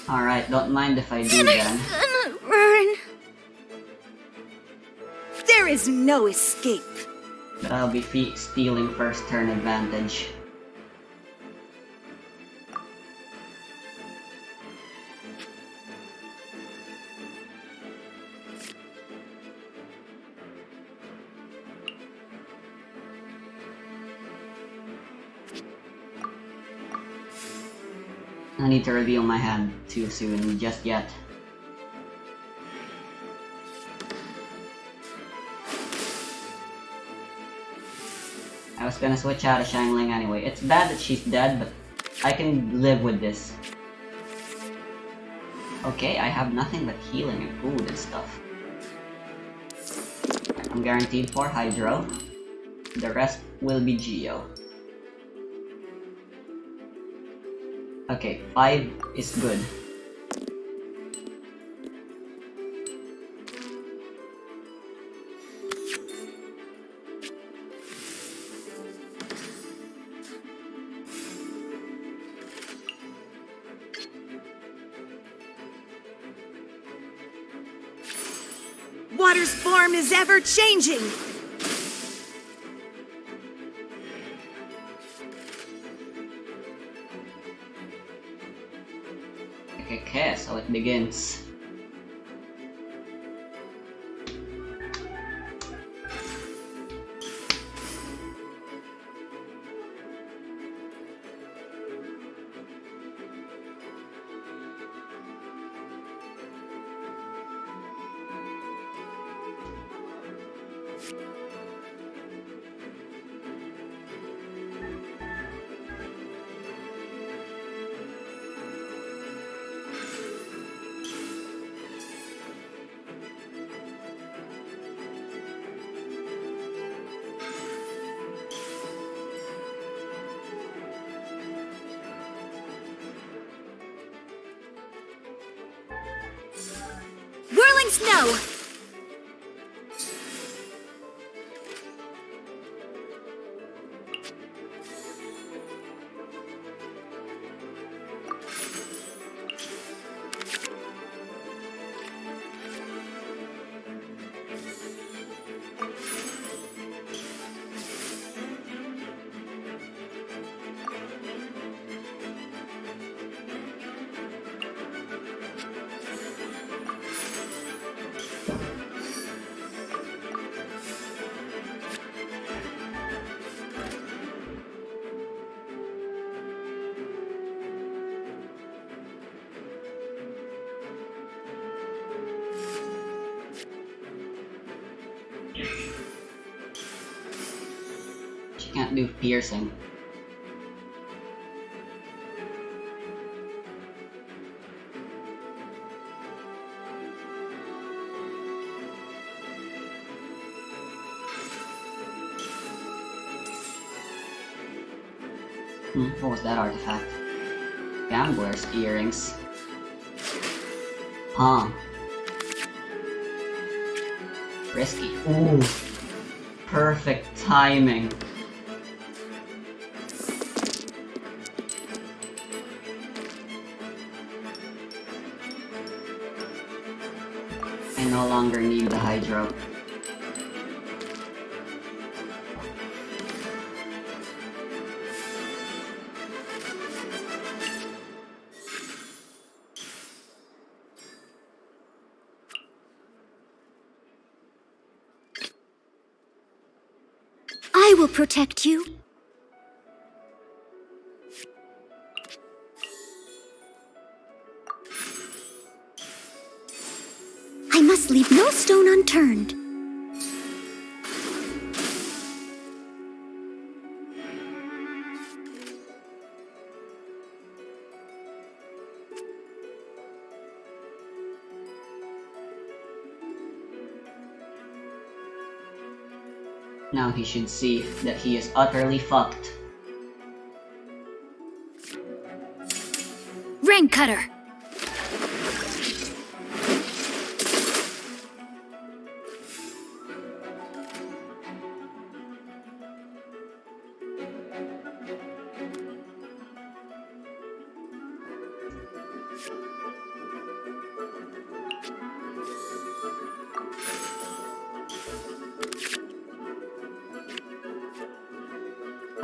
Alright, don't mind if I do then. Burn. There is no escape. But I'll be stealing first turn advantage. I need to reveal my hand too soon, just yet. I was gonna switch out of Shangling anyway. It's bad that she's dead, but I can live with this. Okay, I have nothing but healing and food and stuff. I'm guaranteed 4 Hydro. The rest will be Geo. Okay, 5 is good. Water's form is ever changing. Okay, so it begins. means no. She can't do piercing. What was that artifact? Gambler's earrings. Huh. Risky. Ooh. Perfect timing. I no longer need the hydro. I will protect you. I must leave no stone unturned. Now he should see that he is utterly fucked. Rain Cutter!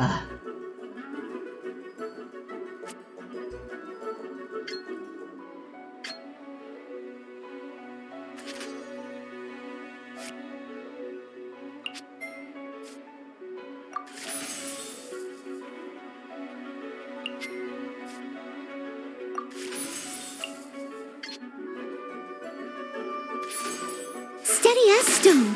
Ah. Steady as stone.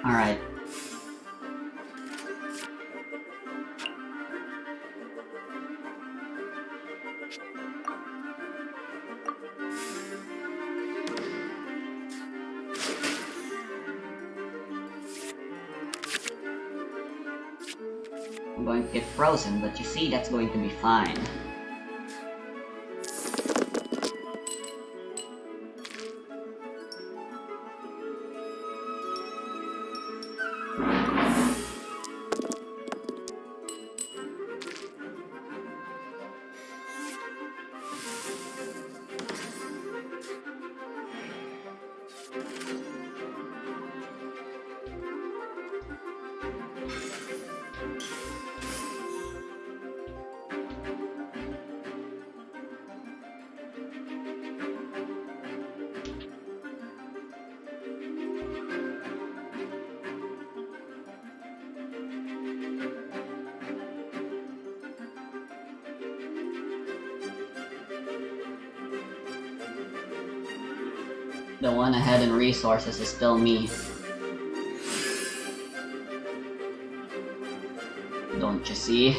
Alright. I'm going to get frozen, but you see, that's going to be fine. The one ahead in resources is still me. Don't you see?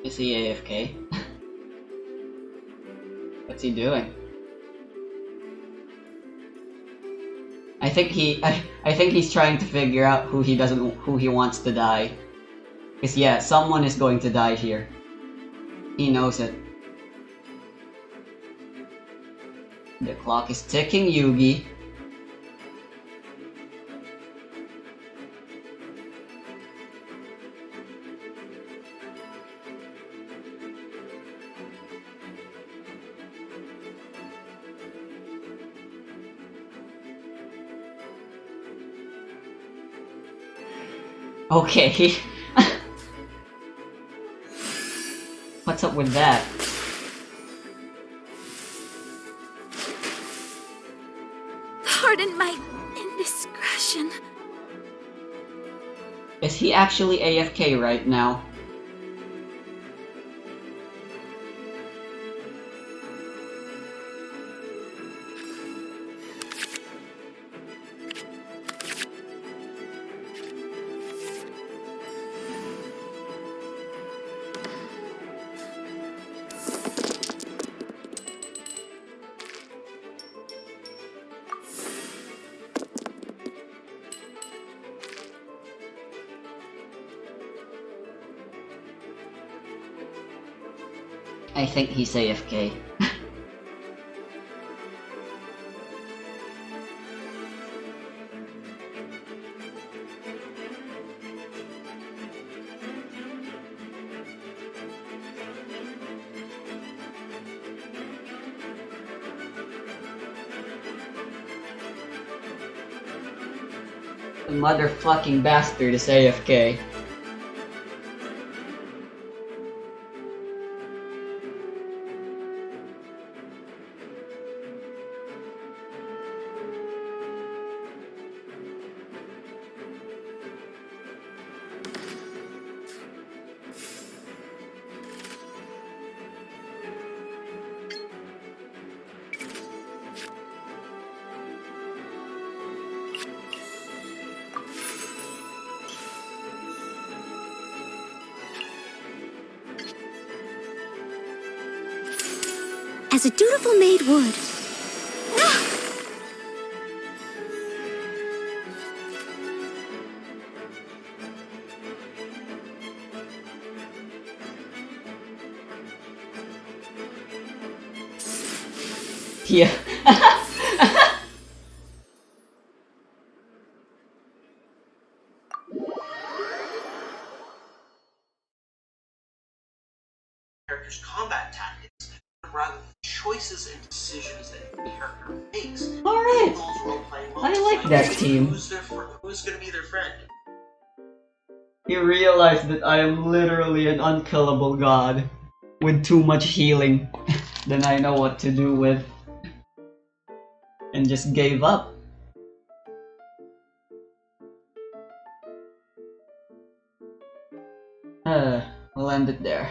Is he AFK? What's he doing? I think he's trying to figure out who he wants to die. Cause yeah, someone is going to die here. He knows it. The clock is ticking, Yugi. Okay. What's up with that? Pardon my indiscretion. Is he actually AFK right now? I think he's AFK. The motherfucking bastard is AFK. As a dutiful maid would. Yeah. Character's combat tactics, rather than choices and decisions that the character makes. Alright. I like that team. Who's gonna be their friend? He realized that I am literally an unkillable god with too much healing than I know what to do with, and just gave up. We'll end it there.